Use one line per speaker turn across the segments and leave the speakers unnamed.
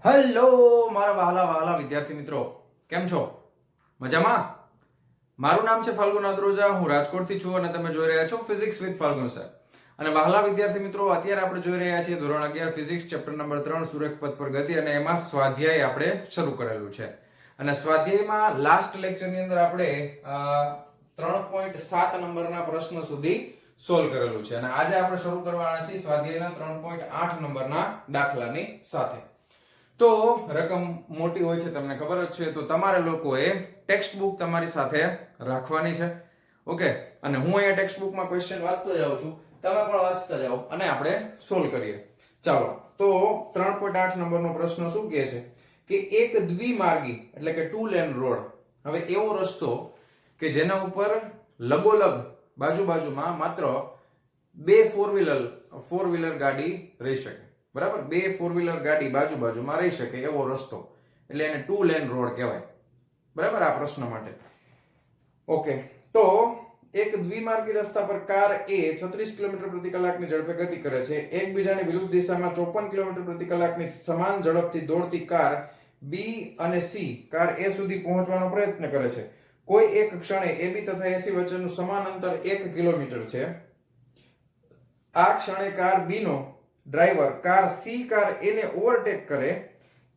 Hello મારા વહાલા વહાલા વિદ્યાર્થી મિત્રો, કેમ છો? મજામાં? મારું નામ છે ફાલ્ગુન અદ્રોજા, હું રાજકોટથી છું અને તમે જોઈ રહ્યા છો ફિઝિક્સ વિથ ફાલ્ગુન સર. અને વહાલા વિદ્યાર્થી મિત્રો, અત્યારે આપણે જોઈ રહ્યા છીએ ધોરણ 11 ફિઝિક્સ ચેપ્ટર નંબર 3 સુરેખ પથ પર ગતિ, અને એમાં સ્વાધ્યાય આપણે શરૂ કરેલું છે. અને સ્વાધ્યાયમાં લાસ્ટ લેક્ચરની અંદર આપણે 3.7 નંબરના પ્રશ્ન સુધી સોલ્વ કરેલું છે, અને આજે આપણે શરૂ કરવાના છીએ સ્વાધ્યાયના 3.8 નંબરના દાખલાની સાથે. તો રકમ મોટી હોય છે, તમને ખબર જ છે, તો તમારે લોકોએ ટેક્સ્ટ બુક તમારી સાથે રાખવાની છે. ઓકે, અને હું અહીંયા ટેક્સ્ટ બુકમાં ક્વેશ્ચન વાંચતો જાઉં છું, તમે પણ વાંચતા જાઓ અને આપણે સોલ્વ કરીએ. ચાલો, તો 3.8 નંબરનો પ્રશ્ન શું કહે છે કે એક દ્વિમાર્ગી એટલે કે ટુ લેન રોડ, હવે એવો રસ્તો કે જેના ઉપર લગોલગ બાજુમાં માત્ર બે ફોર વ્હીલર ગાડી રહી શકે. બરાબર, બે ફોર વ્હીલર ગાડી બાજુમાં રહી શકે એવો રસ્તો, એટલે એને ટુ લેન રોડ કહેવાય. બરાબર, આ પ્રશ્ન માટે. ઓકે, તો એક દ્વિમાર્ગી રસ્તા પર કાર એ 36 કિલોમીટર પ્રતિ કલાકની ઝડપે ગતિ કરે છે. એકબીજાની વિરુદ્ધ દિશામાં 54 કિલોમીટર પ્રતિ કલાકની સમાન ઝડપથી દોડતી કાર બી અને સી કાર એ સુધી પહોંચવાનો પ્રયત્ન કરે છે. કોઈ એક ક્ષણે એબી તથા એસી વચ્ચેનું સમાન અંતર 1 કિલોમીટર છે. આ ક્ષણે કાર બી નો ડ્રાઈવર કાર સી કાર એ ને ઓવરટેક કરે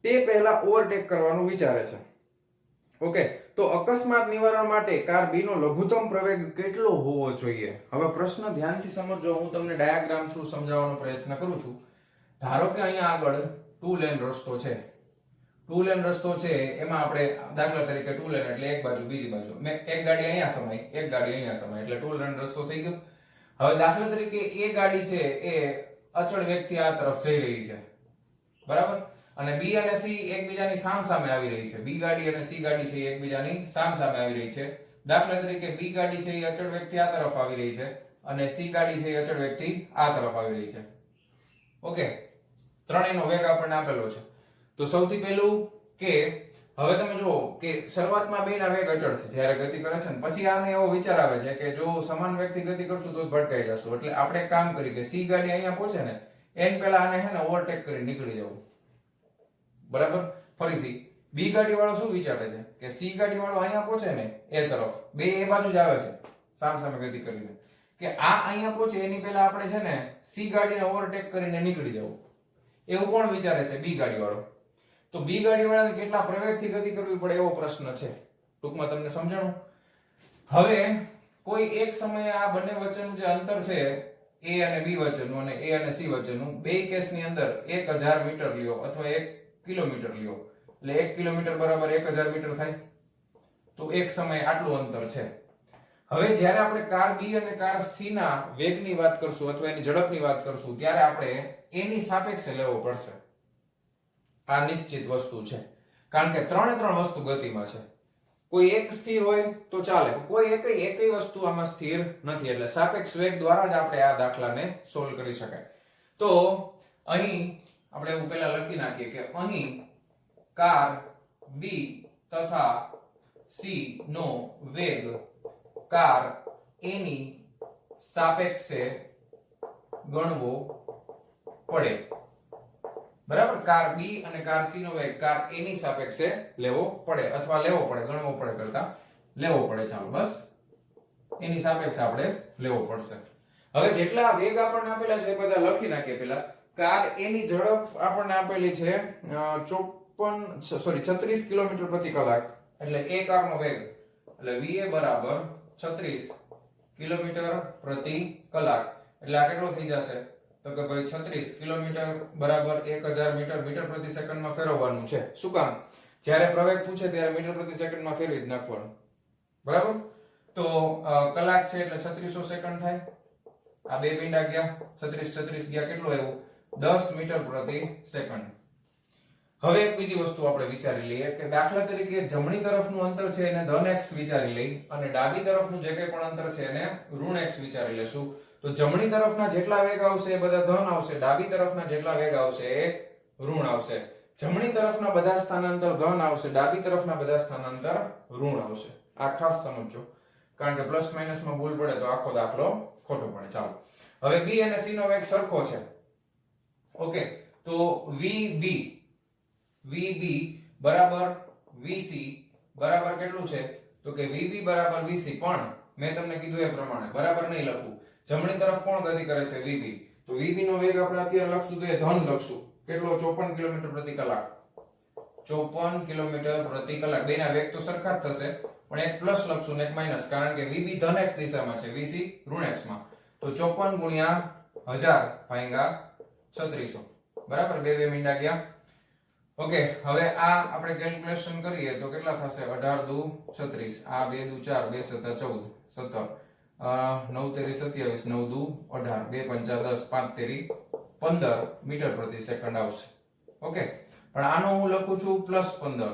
તે પહેલા ઓવરટેક કરવાનું વિચારે છે. ઓકે, તો અકસ્માત નિવારણ માટે કાર બી નો લઘુત્તમ પ્રવેગ કેટલો હોવો જોઈએ? હવે પ્રશ્ન ધ્યાનથી સમજો, હું તમને ડાયાગ્રામ થ્રુ સમજાવવાનો પ્રયત્ન કરું છું. ધારો કે અહીંયા આગળ ટુ લેન રસ્તો છે. ટુ લેન રસ્તો છે, એમાં આપણે દાખલા તરીકે ટુ લેન એટલે એક બાજુ બીજી બાજુ, એક ગાડી અહીંયા સમાય, એક ગાડી અહીંયા સમાય, એટલે ટુ લેન રસ્તો થઈ ગયો. હવે દાખલા તરીકે એ ગાડી છે એ અચળ વેગથી આ તરફ જઈ રહી છે. બરાબર, અને બી અને સી એકબીજાની સામસામે આવી રહી છે. બી ગાડી અને સી ગાડી છે એ એકબીજાની સામસામે આવી રહી છે. દાખલા તરીકે બી ગાડી છે એ અચળ વેગથી આ તરફ આવી રહી છે, અને સી ગાડી છે એ અચળ વેગથી આ તરફ આવી રહી છે. ઓકે, ત્રણેયનો વેગ આપણને આપેલો છે. તો સૌથી પહેલું કે હવે તમે જુઓ કે શરૂઆતમાં બેના વેગ અચળ છે જ્યારે ગતિ કરે છે, ને પછી આને એવો વિચાર આવે છે કે જો સમાન વેગથી ગતિ કરશું તો ભટકાઈ જશું, એટલે આપણે એક કામ કરીએ કે સી ગાડી અહીંયા પહોંચે ને એન પહેલા આને હે ને ઓવરટેક કરી નીકળી જવું. બરાબર, ફરીથી બી ગાડી વાળો શું વિચારે છે કે સી ગાડી વાળો અહીંયા પહોંચે ને એ તરફ, બે એ બાજુ જ આવે છે સામસામે ગતિ કરીને, કે આ અહીંયા પહોંચે એની પહેલા આપણે છે ને સી ગાડીને ઓવરટેક કરીને નીકળી જવું, એવું કોણ વિચારે છે? બી ગાડી વાળો. તો બી ગાડી વાળાને કેટલા પ્રવેગથી ગતિ કરવી પડે એવો પ્રશ્ન છે. ટૂંકમાં તમને સમજાણું. હવે કોઈ એક સમયે આ બંને વચ્ચેનું જે અંતર છે એ અને બી વચ્ચેનું અને એ અને સી વચ્ચેનું, બે કેસની અંદર 1000 મીટર લ્યો અથવા 1 કિલોમીટર લ્યો, એટલે 1 કિલોમીટર બરાબર 1000 મીટર થાય. તો એક સમયે આટલું અંતર છે. હવે જ્યારે આપણે કાર બી અને કાર સી ના વેગની વાત કરશું અથવા એની ઝડપની વાત કરશું, ત્યારે આપણે એની સાપેક્ષે લેવો પડશે. આ નિશ્ચિત વસ્તુ છે, કારણ કે ત્રણ વસ્તુ ગતિમાં છે. કોઈ એક સ્થિર હોય તો ચાલે, કોઈ એકય વસ્તુ આમાં સ્થિર નથી, એટલે સાપેક્ષ વેગ દ્વારા જ આપણે આ દાખલાને સોલ્વ કરી શકાય. તો અહીં આપણે એવું પહેલા લખી નાખીએ કે અહીં કાર બી તથા સી નો વેગ કાર એ ની સાપેક્ષે ગણવો પડે. બરાબર, કાર બી અને કાર સી નો વેગ કાર એ ની સાપેક્ષે લેવો પડે, અથવા લેવો પડે, ગણવો પડે કરતા લેવો પડે. ચાલો, બસ એની સાપેક્ષે આપણે લેવો પડશે. હવે જેટલા વેગ આપણને આપેલા છે એ બધા લખી નાખીએ. પહેલા કાર એ ની ઝડપ આપણને આપેલી છે 36 કિલોમીટર પ્રતિ કલાક, એટલે એ કારનો વેગ એટલે va બરાબર 36 કિલોમીટર પ્રતિ કલાક, એટલે આ કેટલો થઈ જશે? તો કે ભાઈ 36 કિલોમીટર બરાબર 1000 મીટર, મીટર પ્રતિ સેકન્ડમાં ફેરવવાનું છે. શું કામ? જ્યારે પ્રવેગ પૂછે ત્યારે મીટર પ્રતિ સેકન્ડમાં ફેરવી જ નાખવાનું. બરાબર, તો કલાક છે એટલે 3600 સેકન્ડ થાય. આ બે પિંડા ગયા, 36 ગયા, કેટલું આવ્યું? 10 મીટર પ્રતિ સેકન્ડ. હવે એક બીજી વસ્તુ આપણે વિચારી લઈએ કે દાખલા તરીકે જમણી તરફનું અંતર છે એને ધન x વિચારી લઈ, અને ડાબી તરફનું જે કંઈ પણ અંતર છે એને ઋણ x વિચારી લેશું. તો જમણી તરફના જેટલા વેગ આવશે એ બધા ધન આવશે, ડાબી તરફના જેટલા વેગ આવશે એ ઋણ આવશે. જમણી તરફના બધા સ્થાનાંતર ધન આવશે, ડાબી તરફના બધા સ્થાનાંતર ઋણ આવશે. આ ખાસ સમજો, કારણ કે પ્લસ માઇનસમાં ભૂલ પડે તો આખો દાખલો ખોટો પડે. ચાલો, હવે બી અને સી નો વેગ સરખો છે. ઓકે, તો VB VB બરાબર VC બરાબર કેટલું છે તો કે VB બરાબર VC, પણ મેં તમને કીધું એ પ્રમાણે બરાબર નહીં લખવું. જમણી તરફ કોણ ગતિ કરે છે? VB. તો VB નો વેગ આપણે અત્યારે લખશું તો એ ધન લખશું. કેટલો? 54 કિલોમીટર પ્રતિ કલાક. 54 કિલોમીટર પ્રતિ કલાક. બેના વેગ તો સરખા જ થશે, પણ એક પ્લસ લખશું ને એક માઈનસ, કારણ કે VB ધન x દિશામાં છે, VC ઋણ x માં. તો 54 ગુણ્યા 1000 ભાગ્યા 3600 બરાબર. બે મીંડા ગયા. ઓકે, હવે આ આપણે કેલ્ક્યુલેશન કરીએ તો કેટલા થશે? 18 દુ 36, આ 2 દુ 4, 2 સત્તા 14, 17, 9 તેરી 27, 9 દુ 18, 2 પંચા 10, 5 તેરી 15 મીટર પ્રતિ સેકન્ડ આવશે. ઓકે, પણ આનો હું લખું છું +15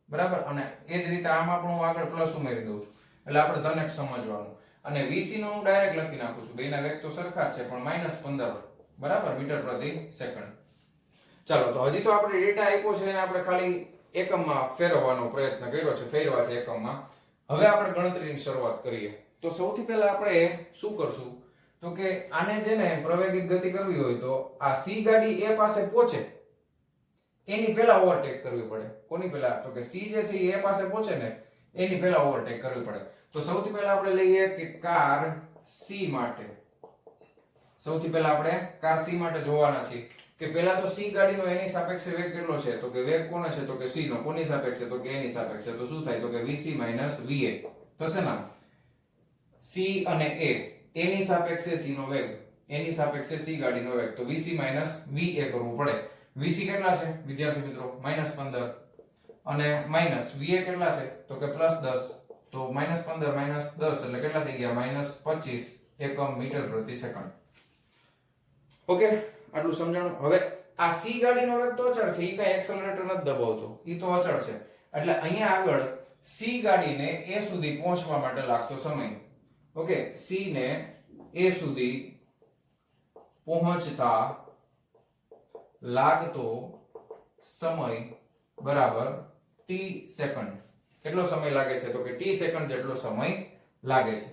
બરાબર, અને એ જ રીતે આમાં પણ હું આગળ પ્લસ ઉમેરી દઉં છું, એટલે આપણે ધન x સમજવાનું. અને VC નો હું ડાયરેક્ટ લખી નાખું છું, બેના વેગ તો સરખા જ છે, પણ -15 બરાબર મીટર પ્રતિ સેકન્ડ. ચાલો, તો હજી તો આપણે ડેટા આપ્યો છે એને આપણે ખાલી એકમમાં ફેરવવાનો પ્રયત્ન કર્યો છે, ફેરવા છે એકમમાં. હવે આપણે ગણતરીની શરૂઆત કરીએ. તો સૌથી પહેલા આપણે શું કરશું તો કે આને જેને પ્રવેગિત ગતિ કરવી હોય તો આ C ગાડી A પાસે પહોંચે એની પહેલા ઓવરટેક કરવી પડે. કોની પહેલા? તો કે C જે છે એ A પાસે પહોંચે ને એની પહેલા ઓવરટેક કરવી પડે. તો સૌથી પહેલા આપણે લઈએ કે કાર C માટે, સૌથી પહેલા આપણે કાર C માટે જોવાના છીએ કે પહેલા તો C ગાડીનો એની સાપેક્ષે વેગ કેટલો છે? તો કે વેગ કોનો છે? તો કે C નો. કોની સાપેક્ષે? તો કે એની સાપેક્ષે. તો શું થાય? તો કે VC - VA થશે ને. C અને A, એની સાપેક્ષે C નો વેગ, એની સાપેક્ષે C ગાડીનો વેગ, તો VC - VA કરવું પડે. VC કેટલા છે વિદ્યાર્થી મિત્રો? -15, અને માઈનસ VA કેટલા છે? તો કે +10, તો -15 - 10 એટલે કેટલા થઈ ગયા? -25 એકમ મીટર પ્રતિ સેકન્ડ. ઓકે, આટલું સમજાણું. હવે આ C ગાડીનો વેગ તો અચળ છે, ઈ કઈ એક્સેલરેટર નથી દબાવતો, ઈ તો અચળ છે. એટલે અહીંયા આગળ C ગાડીને A સુધી પહોંચવા માટે લાગતો સમય, ઓકે, C ને A સુધી પહોંચતા લાગતો સમય બરાબર t સેકન્ડ. કેટલો સમય લાગે છે? તો કે t સેકન્ડ જેટલો સમય લાગે છે.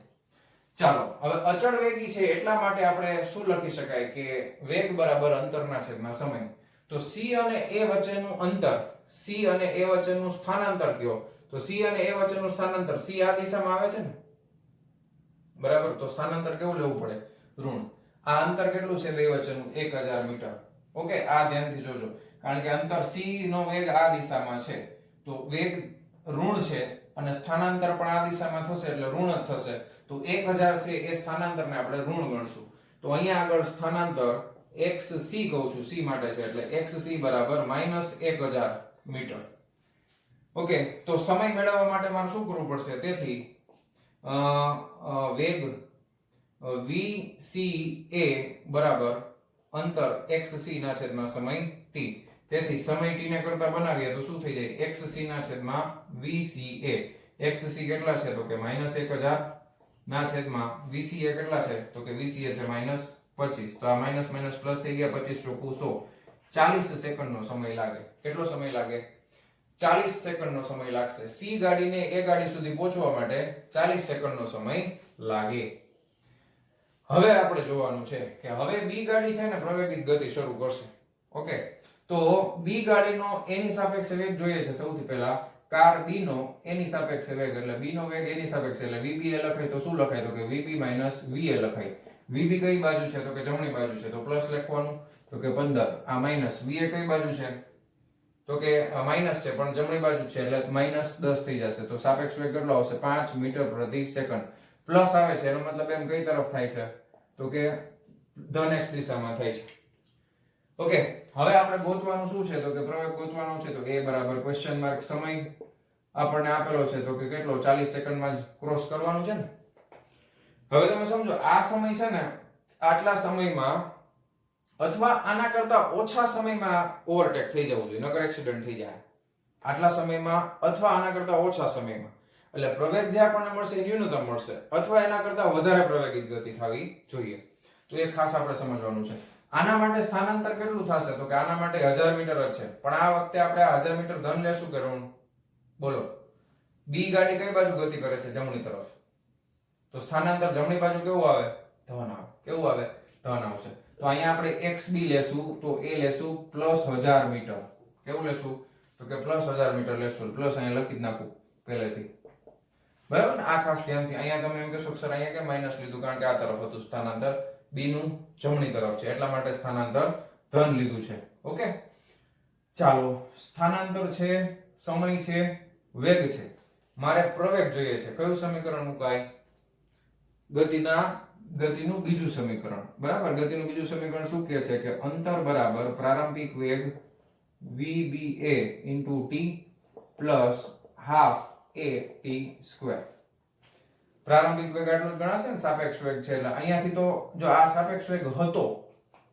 ચાલો, હવે અચળ વેગી છે એટલા માટે આપણે શું લખી શકાય કે વેગ બરાબર અંતરના છેદમાં સમય. તો C અને A વચ્ચેનું અંતર, C અને A વચ્ચેનું સ્થાનાંતર કયો? તો C અને A વચ્ચેનું સ્થાનાંતર, C આ દિશામાં આવે છે ને બરાબર, તો સ્થાનાંતર કેવું લેવું પડે? ઋણ. આ અંતર કેટલું છે બે વચ્ચેનું? 1000 મીટર. ઓકે, આ ધ્યાનથી જોજો, કારણ કે અંતર C નો વેગ આ દિશામાં છે, તો વેગ ઋણ છે અને સ્થાનાંતર પણ આ દિશામાં થશે એટલે ઋણ જ થશે. તો 1000 છે એ સ્થાનાંતરને આપણે ઋણ ગણશું. તો અહીંયા આગળ સ્થાનાંતર xc કહું છું, C માટે છે, એટલે xc બરાબર -1000 મીટર. ઓકે, તો સમય મેળવવા માટે મારે શું કરવું પડશે? તેથી વેગ vca બરાબર અંતર xc ના છેદમાં સમય t. તેથી સમય t ને કરતા બનાવીએ તો શું થઈ જાય? xc ના છેદમાં vca. xc કેટલા છે? તો કે -1000 ના છેદમાં vca કેટલા છે? તો કે vca છે -25. તો આ માઈનસ માઈનસ પ્લસ થઈ ગયા, 25 ચોકુ 100. 40 સેકન્ડનો સમય લાગે. કેટલો સમય લાગે? 40 સેકન્ડનો સમય લાગશે. C ગાડીને A ગાડી સુધી પહોંચવા માટે 40 સેકન્ડનો સમય લાગે. હવે આપણે જોવાનું છે કે હવે B ગાડી છે ને પ્રવેગિત ગતિ શરૂ કરશે. ઓકે, તો B ગાડીનો એની સાપેક્ષે વેગ જોઈએ છે. સૌથી પહેલા કાર B નો એની સાપેક્ષે વેગ, એટલે B નો વેગ એની સાપેક્ષે, એટલે VB એ લખાય તો શું લખાય? તો કે VB - VA લખાય. VB કઈ બાજુ છે? તો કે જમણી બાજુ છે, તો પ્લસ લખવાનું. તો કે 15, આ માઈનસ. VA કઈ બાજુ છે? તો કે માઈનસ છે પણ જમણી બાજુ છે, એટલે -10 થઈ જશે. તો સાપેક્ષ વેગ કેટલો આવશે? 5 મીટર પ્રતિ સેકન્ડ. પ્લસ આવે છે એનો મતલબ એમ કઈ તરફ થાય છે? તો કે ધન x દિશામાં થાય છે. ઓકે, હવે આપણે ગોતવાનું શું છે? તો કે પ્રવેગ ગોતવાનો છે. તો a બરાબર ક્વેશ્ચન માર્ક સમય આપણને આપેલો છે, તો કે કેટલો? 40 સેકન્ડમાં જ ક્રોસ કરવાનું છે ને. હવે તમે સમજો, આ સમય છે ને આટલા સમયમાં અથવા આના કરતા ઓછા સમયમાં ઓવરટેક થઈ જવું જોઈએ, નકર એક્સિડન્ટ થઈ જાય. આટલા સમયમાં અથવા આના કરતા ઓછા સમયમાં, એટલે પ્રવેગ જે આપણને મળશે એ ન્યૂનતમ મળશે, અથવા એના કરતા વધારે પ્રવેગિત ગતિ થવી જોઈએ. તો એ ખાસ આપણે સમજવાનું છે. આના માટે સ્થાનાંતર કેટલું થશે? તો કે આના માટે 1000 મીટર જ છે, પણ આ વખતે આપણે આ 1000 મીટર ધન લેશું કે ઋણ? બોલો. B ગાડી કઈ બાજુ ગતિ કરે છે? જમણી તરફ. તો સ્થાનાંતર જમણી બાજુ કેવું આવે? ધન આવે. કેવું આવે? ધન આવશે. તો અહીંયા આપણે xb લેશું, તો એ લેશું +1000 મીટર. કેવું લેશું? તો કે પ્લસ 1000 મીટર લેશું. પ્લસ અહીંયા લખી જ નાખું પહેલેથી. બરાબર ને? આ ખાસ ધ્યાનથી. અહીંયા તમે એમ કહેશો કે સર અહીંયા કેમ માઈનસ લીધું? કારણ કે આ તરફ હતું સ્થાનાંતર, બી નું જમણી તરફ છે એટલા માટે સ્થાનાંતર ધન લીધું છે. ઓકે, ચાલો. સ્થાનાંતર છે, સમય છે, વેગ છે. મારે પ્રવેગ જોઈએ છે. કયું સમીકરણ મુકાય? ગતિનું બીજું સમીકરણ. બરાબર, ગતિનું બીજું સમીકરણ શું કહે છે કે અંતર બરાબર પ્રારંભિક વેગ vba into t plus half a t square. પ્રારંભિક વેગ આટલો જ ગણાશે ને, સાપેક્ષ વેગ છે એટલે અહીંયાથી તો જો આ સાપેક્ષ વેગ હતો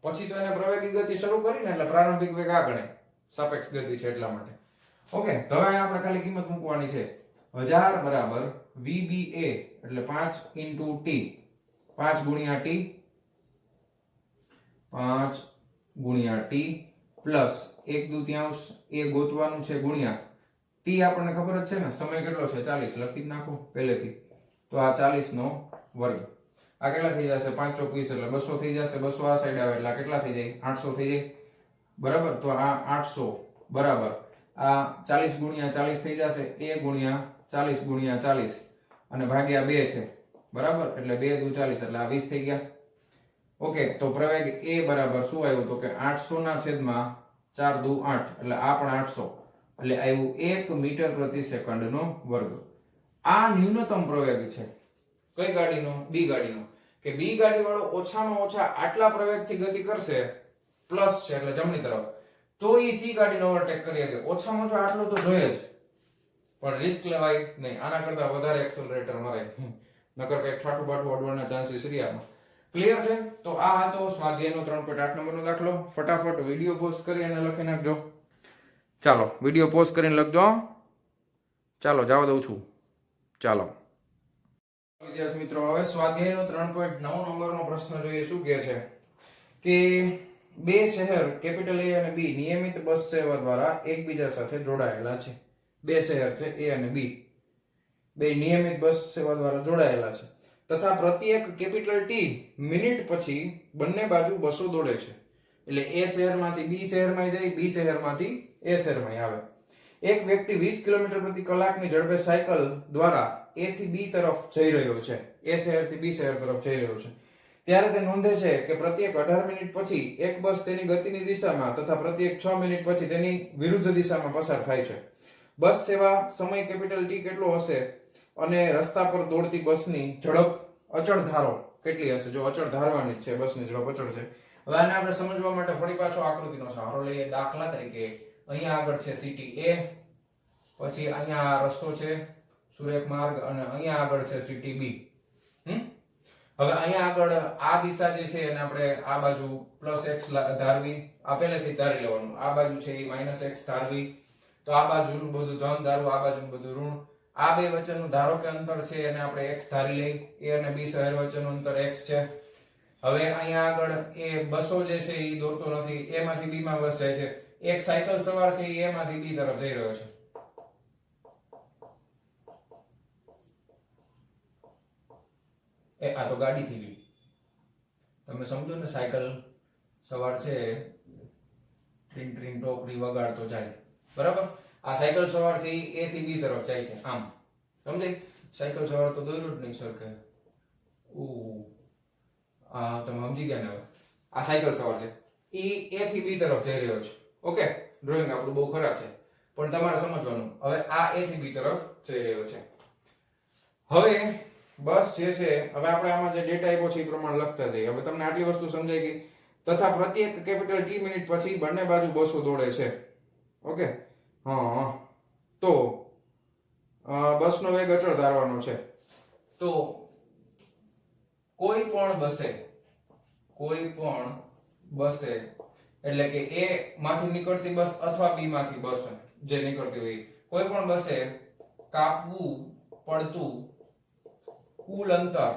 પછી તો એને પ્રવેગી ગતિ શરૂ કરીને એટલે પ્રારંભિક વેગ આ ગણે, સાપેક્ષ ગતિ છે એટલા માટે. ઓકે, તો હવે અહીંયા આપણે ખાલી કિંમત મૂકવાની છે. 1000 બરાબર vba એટલે 5 into t, 5 ગુણ્યા t, 5 ગુણ્યા t પ્લસ 1/2 એ ગોતવાનું છે ગુણ્યા t આપણને ખબર જ છે ને, સમય કેટલો છે 40, લખી જ નાખો પહેલેથી. તો આ 40 નો વર્ગ. આ કેટલા થઈ જશે? 5 ચોક 20 એટલે 200 થઈ જશે. 200 આ સાઈડ આવે એટલે આ કેટલા થઈ જાય? 800 થઈ જાય. બરાબર, તો આ 800 બરાબર આ 40 ગુણ્યા 40 થઈ જશે, a ગુણ્યા 40 ગુણ્યા 40 અને ભાગ્યા 2 છે. બરાબર, એટલે 2 × 40 એટલે આ 20 થઈ ગયા. ઓકે, તો પ્રવેગ a બરાબર શું આવ્યું? તો કે 800 ના છેદમાં 4 × 8 એટલે આ પણ 800 એટલે આવ્યું 1 મીટર પ્રતિ સેકન્ડ નો વર્ગ. આ ન્યૂનતમ પ્રવેગ છે. કઈ ગાડીનો? બી ગાડીનો. કે બી ગાડી વાળો ઓછામાં ઓછા આટલા પ્રવેગથી ગતિ કરશે, પ્લસ છે એટલે જમણી તરફ, તો ઈ સી ગાડીનો ઓવરટેક કરી શકે. ઓછામાં ઓછો આટલો તો જોઈએ જ, પણ રિસ્ક લેવાય નહીં. આના કરતા વધારે એક્સેલરેટર મરાય, નકર કઈ ઠાઠું બાઠું અડવાના ચાન્સીસ રહ્યા. ક્લિયર છે? તો આ હતો સ્વાધ્યાયનો 3.8 નંબરનો દાખલો. ફટાફટ વિડિયો પોઝ કરી અને લખી નાખજો. ચાલો, વિડિયો પોઝ કરીને લખજો. ચાલો, જવા દઉં છું. ચાલો વિદ્યાર્થી મિત્રો, હવે સ્વાધ્યાયનો 3.9 નંબરનો પ્રશ્ન જોઈએ. શું કહે છે કે બે શહેર કેપિટલ A અને B નિયમિત બસ સેવા દ્વારા એકબીજા સાથે જોડાયેલા છે. બે શહેર છે A અને B, બે નિયમિત બસ સેવા દ્વારા જોડાયેલા છે તથા પ્રત્યેક કેપિટલ T મિનિટ પછી બંને બાજુ બસો દોડે છે. એટલે A શહેરમાંથી B શહેરમાં જાય, B શહેરમાંથી A શહેરમાં આવે. એક વ્યક્તિ 20 કિલોમીટર પ્રતિ કલાકની ઝડપે સાયકલ દ્વારા A થી B તરફ જઈ રહ્યો છે. A શહેરથી B શહેર તરફ જઈ રહ્યો છે. ત્યારે તે નોંધે છે કે પ્રત્યેક 18 મિનિટ પછી એક બસ તેની ગતિની દિશામાં તથા પ્રત્યેક 6 મિનિટ પછી તેની વિરુદ્ધ દિશામાં પસાર થાય છે. બસ સેવા સમય કેપિટલ T કેટલો હશે અને રસ્તા પર દોડતી બસની ઝડપ અચળ ધારો કેટલી હશે? જો અચળ ધારવાની જ છે, બસની ઝડપ અચળ છે. હવે આને આપણે સમજવા માટે ફરી પાછો આકૃતિનો સહારો લઈએ. દાખલા તરીકે અહીંયા આગળ છે સિટી A, પછી અહીંયા રસ્તો છે સુરેખ માર્ગ અને અહીંયા આગળ છે સિટી B. હવે અહીંયા આગળ આ દિશા જે છે એને આપણે આ બાજુ +x ધારવી, આ પહેલેથી ધારી લેવાનું. આ બાજુ છે એ -x ધારવી, તો આ બાજુનું બધું ધન ધારવું, આ બાજુનું બધું ઋણ. આ બે વચ્ચેનું ધારો કે અંતર છે એને આપણે x ધારી લઈ. A અને B શહેર વચ્ચેનું અંતર x છે. હવે અહીંયા આગળ એ બસો જે છે એ દોરતો નથી, A માંથી B માં બસ જાય છે. એક સાયકલ સવાર છે એ A માંથી B તરફ જઈ રહ્યો છે. આ તો ગાડી થઈ ગઈ, તમે સમજો ને, સાયકલ સવાર છે ટ્રીન ટ્રીન ટોપરી વગાડતો જાય. બરાબર, આ સાયકલ સવાર છે એ A થી B તરફ જાય છે. આમ સમજાય? સાયકલ સવાર તો દોર્યું જ નહીં સરખે. તમે સમજી ગયા ને? હવે આ સાયકલ સવાર છે એ A થી B તરફ જઈ રહ્યો છે. ઓકે, ડ્રોઈંગ આપણું બહુ ખરાબ છે પણ તમારે સમજવાનું. હવે આ A થી B તરફ જઈ રહ્યો છે. હવે બસ જે છે, હવે આપણે આમાં જે ડેટા આપ્યો છે એ પ્રમાણે લખતા જઈએ. હવે તમને આટલી વસ્તુ સમજાઈ ગઈ. તથા પ્રત્યેક કેપિટલ T મિનિટ પછી બંને બાજુ બસો દોડે છે. ઓકે, તો બસનો વેગ અચળ ધારવાનો છે. તો કોઈ પણ બસે એટલે કે A માંથી નીકળતી બસ અથવા B માંથી બસ જે નીકળતી હોય, કોઈ પણ બસે કાપવું પડતું કુલ અંતર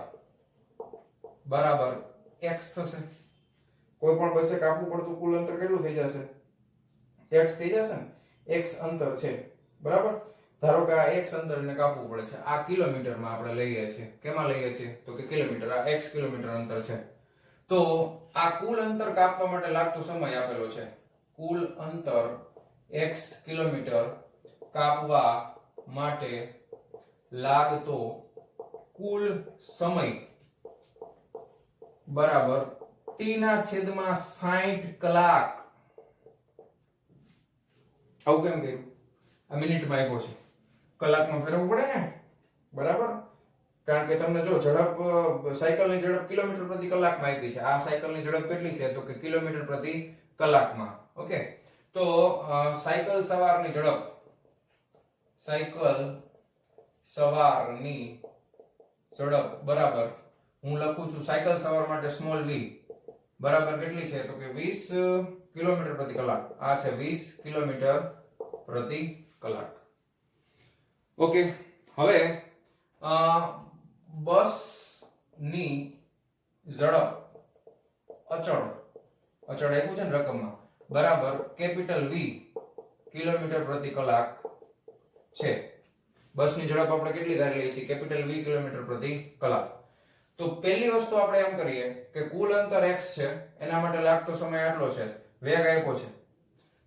બરાબર x થશે. કોઈ પણ બસે કાપવું પડતું કુલ અંતર કેટલું થઈ જશે? x થઈ જશે ને? x અંતર છે. બરાબર, ધારો કે આ x અંતરને કાપવું પડે છે. આ કિલોમીટરમાં આપણે લઈએ છીએ. કેમાં લઈએ છીએ? તો કે કિલોમીટર. આ x કિલોમીટર અંતર છે. તો આ કુલ અંતર કાપવા માટે લાગતો સમય આપેલો છે. કુલ અંતર x કિલોમીટર કાપવા માટે લાગતો કુલ સમય બરાબર t ના છેદમાં 60 કલાક. આવું કેમ કર્યું? આ મિનિટમાં આપ્યો છે, કલાકમાં ફેરવવું પડે ને, બરાબર? કારણ કે તમને જો ઝડપ સાયકલની ઝડપ કિલોમીટર પ્રતિ કલાકમાં આપી છે. આ સાયકલની ઝડપ કેટલી છે? તો કે કિલોમીટર પ્રતિ કલાકમાં. ઓકે, તો સાયકલ સવારની ઝડપ, સાયકલ સવારની ઝડપ બરાબર હું લખું છું સાયકલ સવાર માટે સ્મોલ v બરાબર કેટલી છે? તો કે 20 કિલોમીટર પ્રતિ કલાક. આ છે 20 કિલોમીટર પ્રતિ કલાક. ઓકે, હવે બસ ની ઝડપ અચળ આપ્યું છે ને રકમમાં, બરાબર કેપિટલ V કિલોમીટર પ્રતિ કલાક છે. બસની ઝડપ આપણે કેટલી ધારી લઈએ છીએ? કેપિટલ V કિલોમીટર પ્રતિ કલાક. તો પહેલી વસ્તુ આપણે એમ કરીએ કે કુલ અંતર x છે, એના માટે લાગતો સમય આટલો છે, વેગ આપ્યો છે,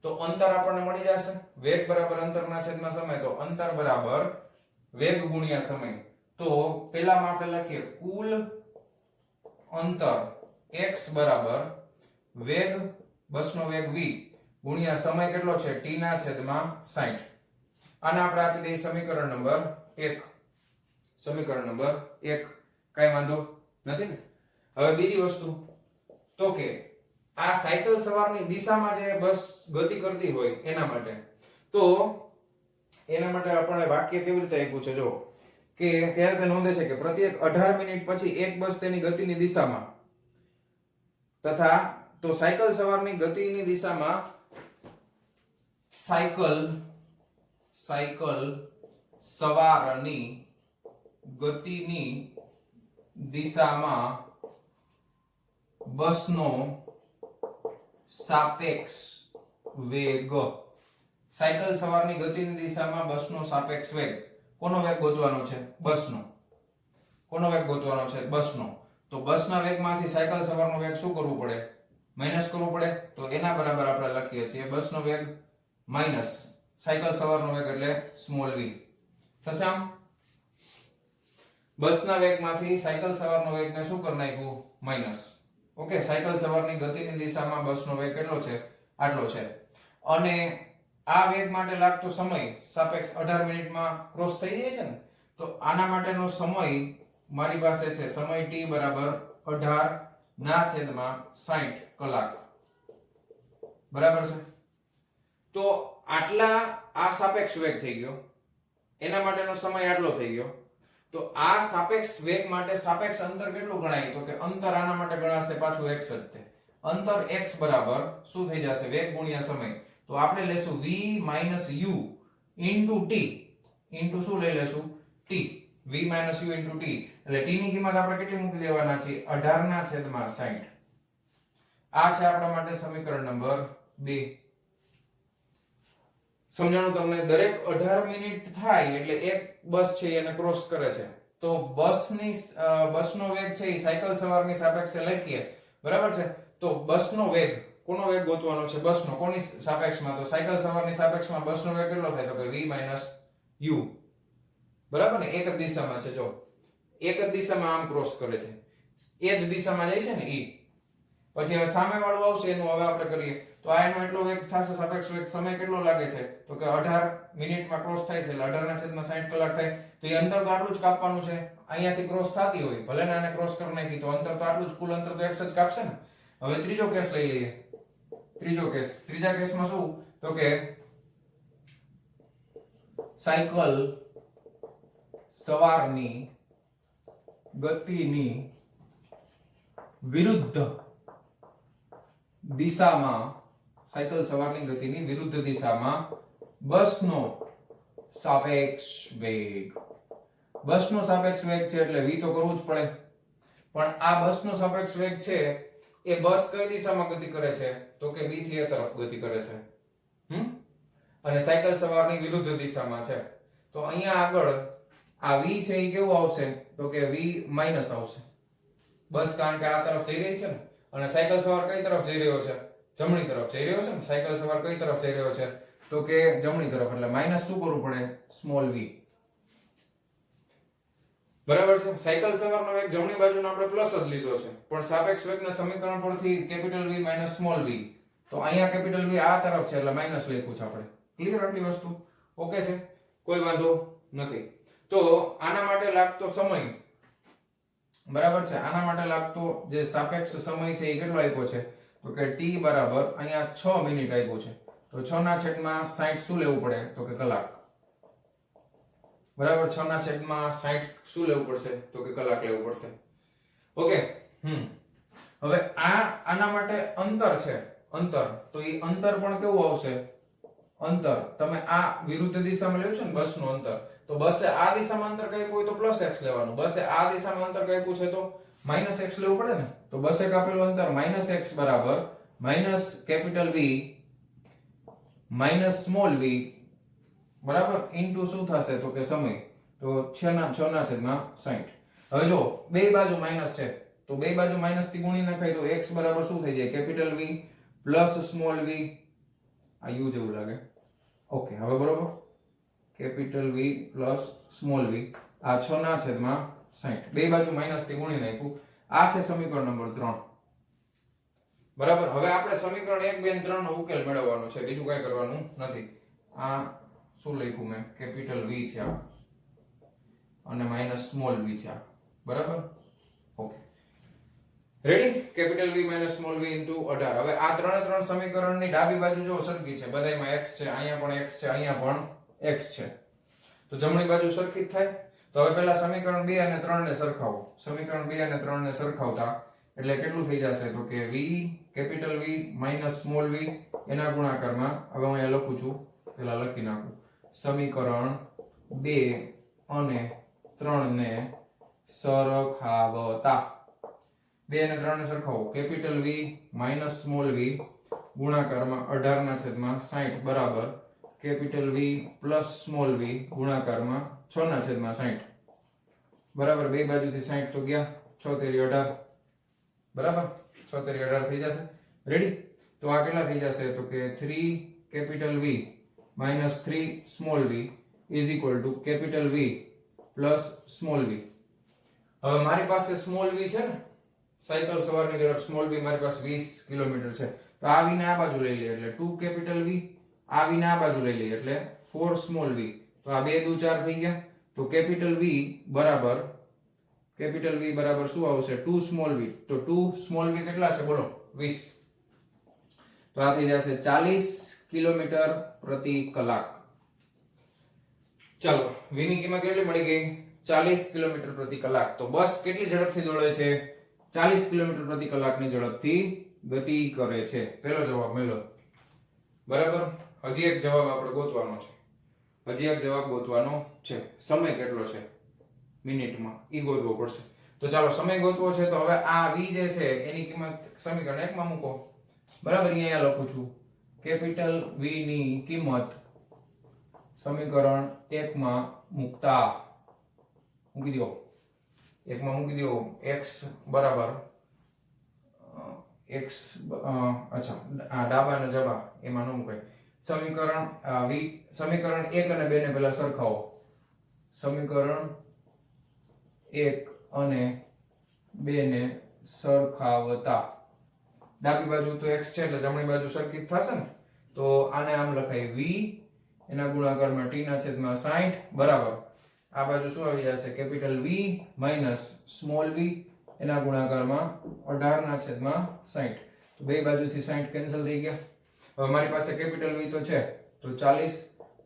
તો અંતર આપણને મળી જશે. વેગ બરાબર અંતરના છેદમાં સમય, તો અંતર બરાબર વેગ ગુણ્યા સમય. તો પહેલામાં આપણે લખીએ કુલ અંતર x બરાબર વેગ, બસનો વેગ v ગુણ્યા સમય કેટલો છે? t ના છેદમાં 60. આને આપણે આપી દઈએ સમીકરણ નંબર 1. સમીકરણ નંબર 1, કઈ વાંધો નથી ને? હવે બીજી વસ્તુ, તો કે આ સાયકલ સવારની દિશામાં જે બસ ગતિ કરતી હોય એના માટે, તો એના માટે આપણે વાક્ય કેવી રીતે આપ્યું છે જો, કે ત્યારે તે નોંધે છે કે પ્રત્યેક 18 મિનિટ પછી એક બસ તેની ગતિની દિશામાં તથા તો સાયકલ સવારની ગતિની દિશામાં સાયકલ સવારની ગતિની દિશામાં બસનો સાપેક્ષ વેગ, સાયકલ સવારની ગતિની દિશામાં બસનો સાપેક્ષ વેગ, કોનો વેગ ગોતવાનો છે? બસનો. કોનો વેગ ગોતવાનો છે? બસનો. તો બસના વેગમાંથી સાયકલ સવારનો વેગ શું કરવું પડે? માઈનસ કરવું પડે. તો એના બરાબર આપણે લખીએ છીએ બસનો વેગ માઈનસ સાયકલ સવારનો વેગ એટલે સ્મોલ v થશે. આમ બસના વેગમાંથી સાયકલ સવારનો વેગને શું કરી નાખ્યું? માઈનસ. ઓકે, સાયકલ સવારની ગતિની દિશામાં બસનો વેગ કેટલો છે? આટલો છે. અને આ વેગ માટે લાગતો સમય સાપેક્ષ 18 મિનિટમાં ક્રોસ થઈ જાય છે ને, તો આના માટેનો સમય મારી પાસે છે સમય t બરાબર 18 ના છેદમાં 60 કલાક. બરાબર છે? તો આટલા આ સાપેક્ષ વેગ થઈ ગયો, એના માટેનો સમય આટલો થઈ ગયો. તો આ સાપેક્ષ વેગ માટે સાપેક્ષ અંતર કેટલું ગણાય? તો કે અંતર આના માટે ગણાશે પાછું x જ તે. અંતર x બરાબર શું થઈ જશે? વેગ ગુણ્યા સમય. તો આપણે લેશું v - u into t into શું લઈ લેશું? t. v - u into t એટલે t ની કિંમત આપણે કેટલી મૂકી દેવાના છે? 18 ના છેદમાં 60. આ છે આપણા માટે સમીકરણ નંબર 2. સમજાણું તમને? દરેક 18 મિનિટ થાય એટલે એક બસ છે એને ક્રોસ કરે છે, તો બસનો વેગ છે એ સાયકલ સવારની સાપેક્ષે લખીએ, બરાબર છે? તો બસનો વેગ, કોનો વેગ ગોતવાનો છે? બસનો. કોની સાપેક્ષમાં? તો સાયકલ સવારની સાપેક્ષમાં બસનો વેગ કેટલો થાય? તો કે v - u. બરાબર ને? એક જ દિશામાં છે, જો એક જ દિશામાં આમ ક્રોસ કરે છે, એ જ દિશામાં જાય છે ને ઈ. પછી હવે સામે વાળું આવશે એનું હવે આપણે કરીએ, તો આ એનો એટલો વેગ થશે સાપેક્ષ વેગ. સમય કેટલો લાગે છે? તો કે 18 મિનિટમાં ક્રોસ થાય છે એટલે 18 ના છેદમાં 60 કલાક થાય. તો એ અંતર તો આટલું જ કાપવાનું છે. અહીંયાથી ક્રોસ થતી હોય, ભલે ને આને ક્રોસ કરી નાખી તો અંતર તો આટલું જ, કુલ અંતર તો x જ કાપશે ને. હવે ત્રીજો કેસ લઈ લઈએ. ત્રીજા કેસમાં શું? તો કે સાયકલ સવારની ગતિની વિરુદ્ધ દિશામાં, સાયકલ સવારની ગતિની વિરુદ્ધ દિશામાં બસનો સાપેક્ષ વેગ. બસનો સાપેક્ષ વેગ છે એટલે v તો કરવું જ પડે. પણ આ બસનો સાપેક્ષ વેગ છે એ બસ કઈ દિશામાં ગતિ કરે છે? તો કે b થી a તરફ ગતિ કરે છે. અને સાયકલ સવારની વિરુદ્ધ દિશામાં છે. તો અહીંયા આગળ આ v છે એ કેવું આવશે? તો કે v માઈનસ આવશે. બસ કારણ કે આ તરફ જઈ રહી છે ને, અને સાયકલ સવાર કઈ તરફ જઈ રહ્યો છે? જમણી તરફ જઈ રહ્યો છે ને. સાયકલ સવાર કઈ તરફ જઈ રહ્યો છે? તો કે જમણી તરફ, એટલે માઇનસ શું કરવું પડે? Small v. બરાબર છે. સાયકલ સવારનો વેગ જમણી બાજુનો આપણે પ્લસ જ લીધો છે, પણ સાપેક્ષ વેગના સમીકરણ પરથી capital V minus small v, તો અહીંયા કેપિટલ V આ તરફ છે એટલે માઇનસ લખ્યું છે આપણે. ક્લિયર આટલી વસ્તુ? ઓકે છે, કોઈ વાંધો નથી. તો આના માટે લાગતો સમય, બરાબર છે, આના માટે લાગતો જે સાપેક્ષ સમય છે એ કેટલો આપ્યો છે? તો કે t બરાબર અહીંયા 6 મિનિટ આપ્યું છે, તો 6/60 શું લેવું પડે? તો કે કલાક. બરાબર, 6/60 શું લેવું પડશે? તો કે કલાક લેવું પડશે. ઓકે. હવે આના માટે અંતર છે, અંતર, તો એ અંતર પણ કેવું આવશે? અંતર તમે આ વિરુદ્ધ દિશામાં લેવું છે ને બસનું અંતર, તો બસે આ દિશામાં અંતર કાપ્યું હોય તો પ્લસ x લેવાનું, બસે આ દિશામાં અંતર કાપ્યું છે તો માઈનસ x લેવું પડે ને. તો બસે કાપેલું અંતર માઈનસ x બરાબર minus capital V minus small v, બરાબર, ઇન્ટુ શું થશે? તો કે સમય, તો 6/60. હવે જો બે બાજુ માઈનસ છે, તો બે બાજુ માઈનસ થી ગુણી નાખાય તો x બરાબર શું થઈ જાય? Capital V plus small v. આ u જેવું લાગે. ઓકે, હવે બરોબર, capital V plus small v, આ 6/60, બે બાજુ માઈનસ થી ગુણી નાખ્યું. આ છે સમીકરણ નંબર 3. બરાબર. હવે આપણે સમીકરણ 1, 2 અને 3 નો ઉકેલ મેળવવાનો છે, બીજું કઈ કરવાનું નથી. આ શું લખ્યું મેં? કેપિટલ V છે આ, અને માઈનસ સ્મોલ v છે આ. બરાબર. Okay, ready? Capital V minus small v into 18. હવે આ ત્રણે સમીકરણની ડાબી બાજુ જો સરખી છે, બધાયમાં x છે, અહીંયા પણ x છે, અહીંયા પણ x છે, તો જમણી બાજુ સરખી જ થાય. તો હવે પહેલા સમીકરણ 2 અને 3 ને સરખાવો. સમીકરણ 2 અને 3 ને સરખાવતા એટલે કેટલું થઈ જશે? તો કે v capital V minus small v એના ગુણાકારમાં, હવે હું અહીંયા લખું છું, પહેલા લખી નાખું, સમીકરણ 2 અને 3 ને સરખાવતા. 2 અને 3 ને સરખાવો. Capital V minus small v ગુણાકારમાં 18/60 બરાબર capital V plus small v ગુણાકારમાં 6/60. બરાબર, બે બાજુથી 60 તો ગયા, 6 તેરી 18. બરાબર, 6 તેરી 18 થઈ જશે. રેડી? તો આ કેટલા થઈ જશે? તો કે 3 capital V minus 3 small v is equal to capital V plus small v. હવે મારી પાસે સ્મોલ v છે ને, સાયકલ સવારની ઝડપ સ્મોલ v મારી પાસે 20 કિલોમીટર છે, તો આ v ને આ બાજુ લઈ લઈએ એટલે 2 કેપિટલ V, આ v ને આ બાજુ લઈ લઈએ એટલે 4 સ્મોલ v, તો આ 2 દુ 4 થઈ ગયા. તો કેપિટલ V બરાબર શું આવશે? 2 સ્મોલ v, તો 2 સ્મોલ v કેટલા છે બોલો? 20. તો આ થઈ જશે 40 કિલોમીટર પ્રતિ કલાક. ચાલો, v ની કિંમત કેટલી મળી ગઈ? 40 કિલોમીટર પ્રતિ કલાક. તો બસ કેટલી ઝડપથી દોડે છે? 40 કિલોમીટર પ્રતિ કલાકની ઝડપથી ગતિ કરે છે. પહેલો જવાબ મળ્યો. બરાબર. હજી એક જવાબ આપણે ગોતવાનો છે, હજી એક જવાબ ગોતવાનો છે. સમય કેટલો છે મિનિટમાં ઈ ગોતવો પડશે. તો ચાલો, સમય ગોતવો છે, તો હવે આ v જે છે એની કિંમત સમીકરણ 1 માં મૂકો. બરાબર, અહીંયા લખું છું કેપિટલ V ની કિંમત સમીકરણ 1 માં મૂકતા, મૂકી દો 1 માં મૂકી દો. x બરાબર x, અચ્છા આ ડાબા અને જબા એમાં ન મુકાય. સમીકરણ સમીકરણ 1 અને 2 ને પહેલા સરખાવો. સમીકરણ 1 અને 2 ને સરખાવતા ડાબી બાજુ તો x છે એટલે જમણી બાજુ સરખી જ થશે ને, તો આને આમ લખાય v એના ગુણાકારમાં t/60 બરાબર આ બાજુ શું આવી જશે? Capital V minus small v એના ગુણાકારમાં 18/60. તો બે બાજુથી 60 કેન્સલ થઈ ગયા. હવે મારી પાસે કેપિટલ V તો છે, તો 40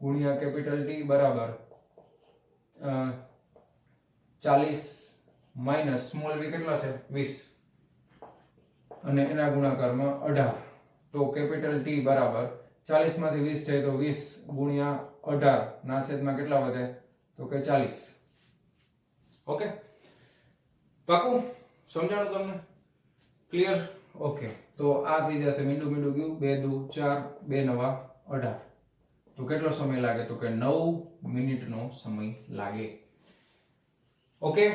ગુણ્યા કેપિટલ T બરાબર 40 માઈનસ સ્મોલ v કેટલા છે? 20 અને એના ગુણાકારમાં 18. તો કેપિટલ T બરાબર 40 માંથી 20 જાય તો 20 ગુણ્યા 18 ના છેદમાં કેટલા વધે? તો કે 40. ઓકે, પાકું? સમજાણું તમને? ક્લિયર? ઓકે, તો આ થઈ જશે મીંડું મીંડું ગયું, 2 દુ 4, 2 નવા 18. તો કેટલો સમય લાગે? તો કે 9 મિનિટનો સમય લાગે. ઓકે,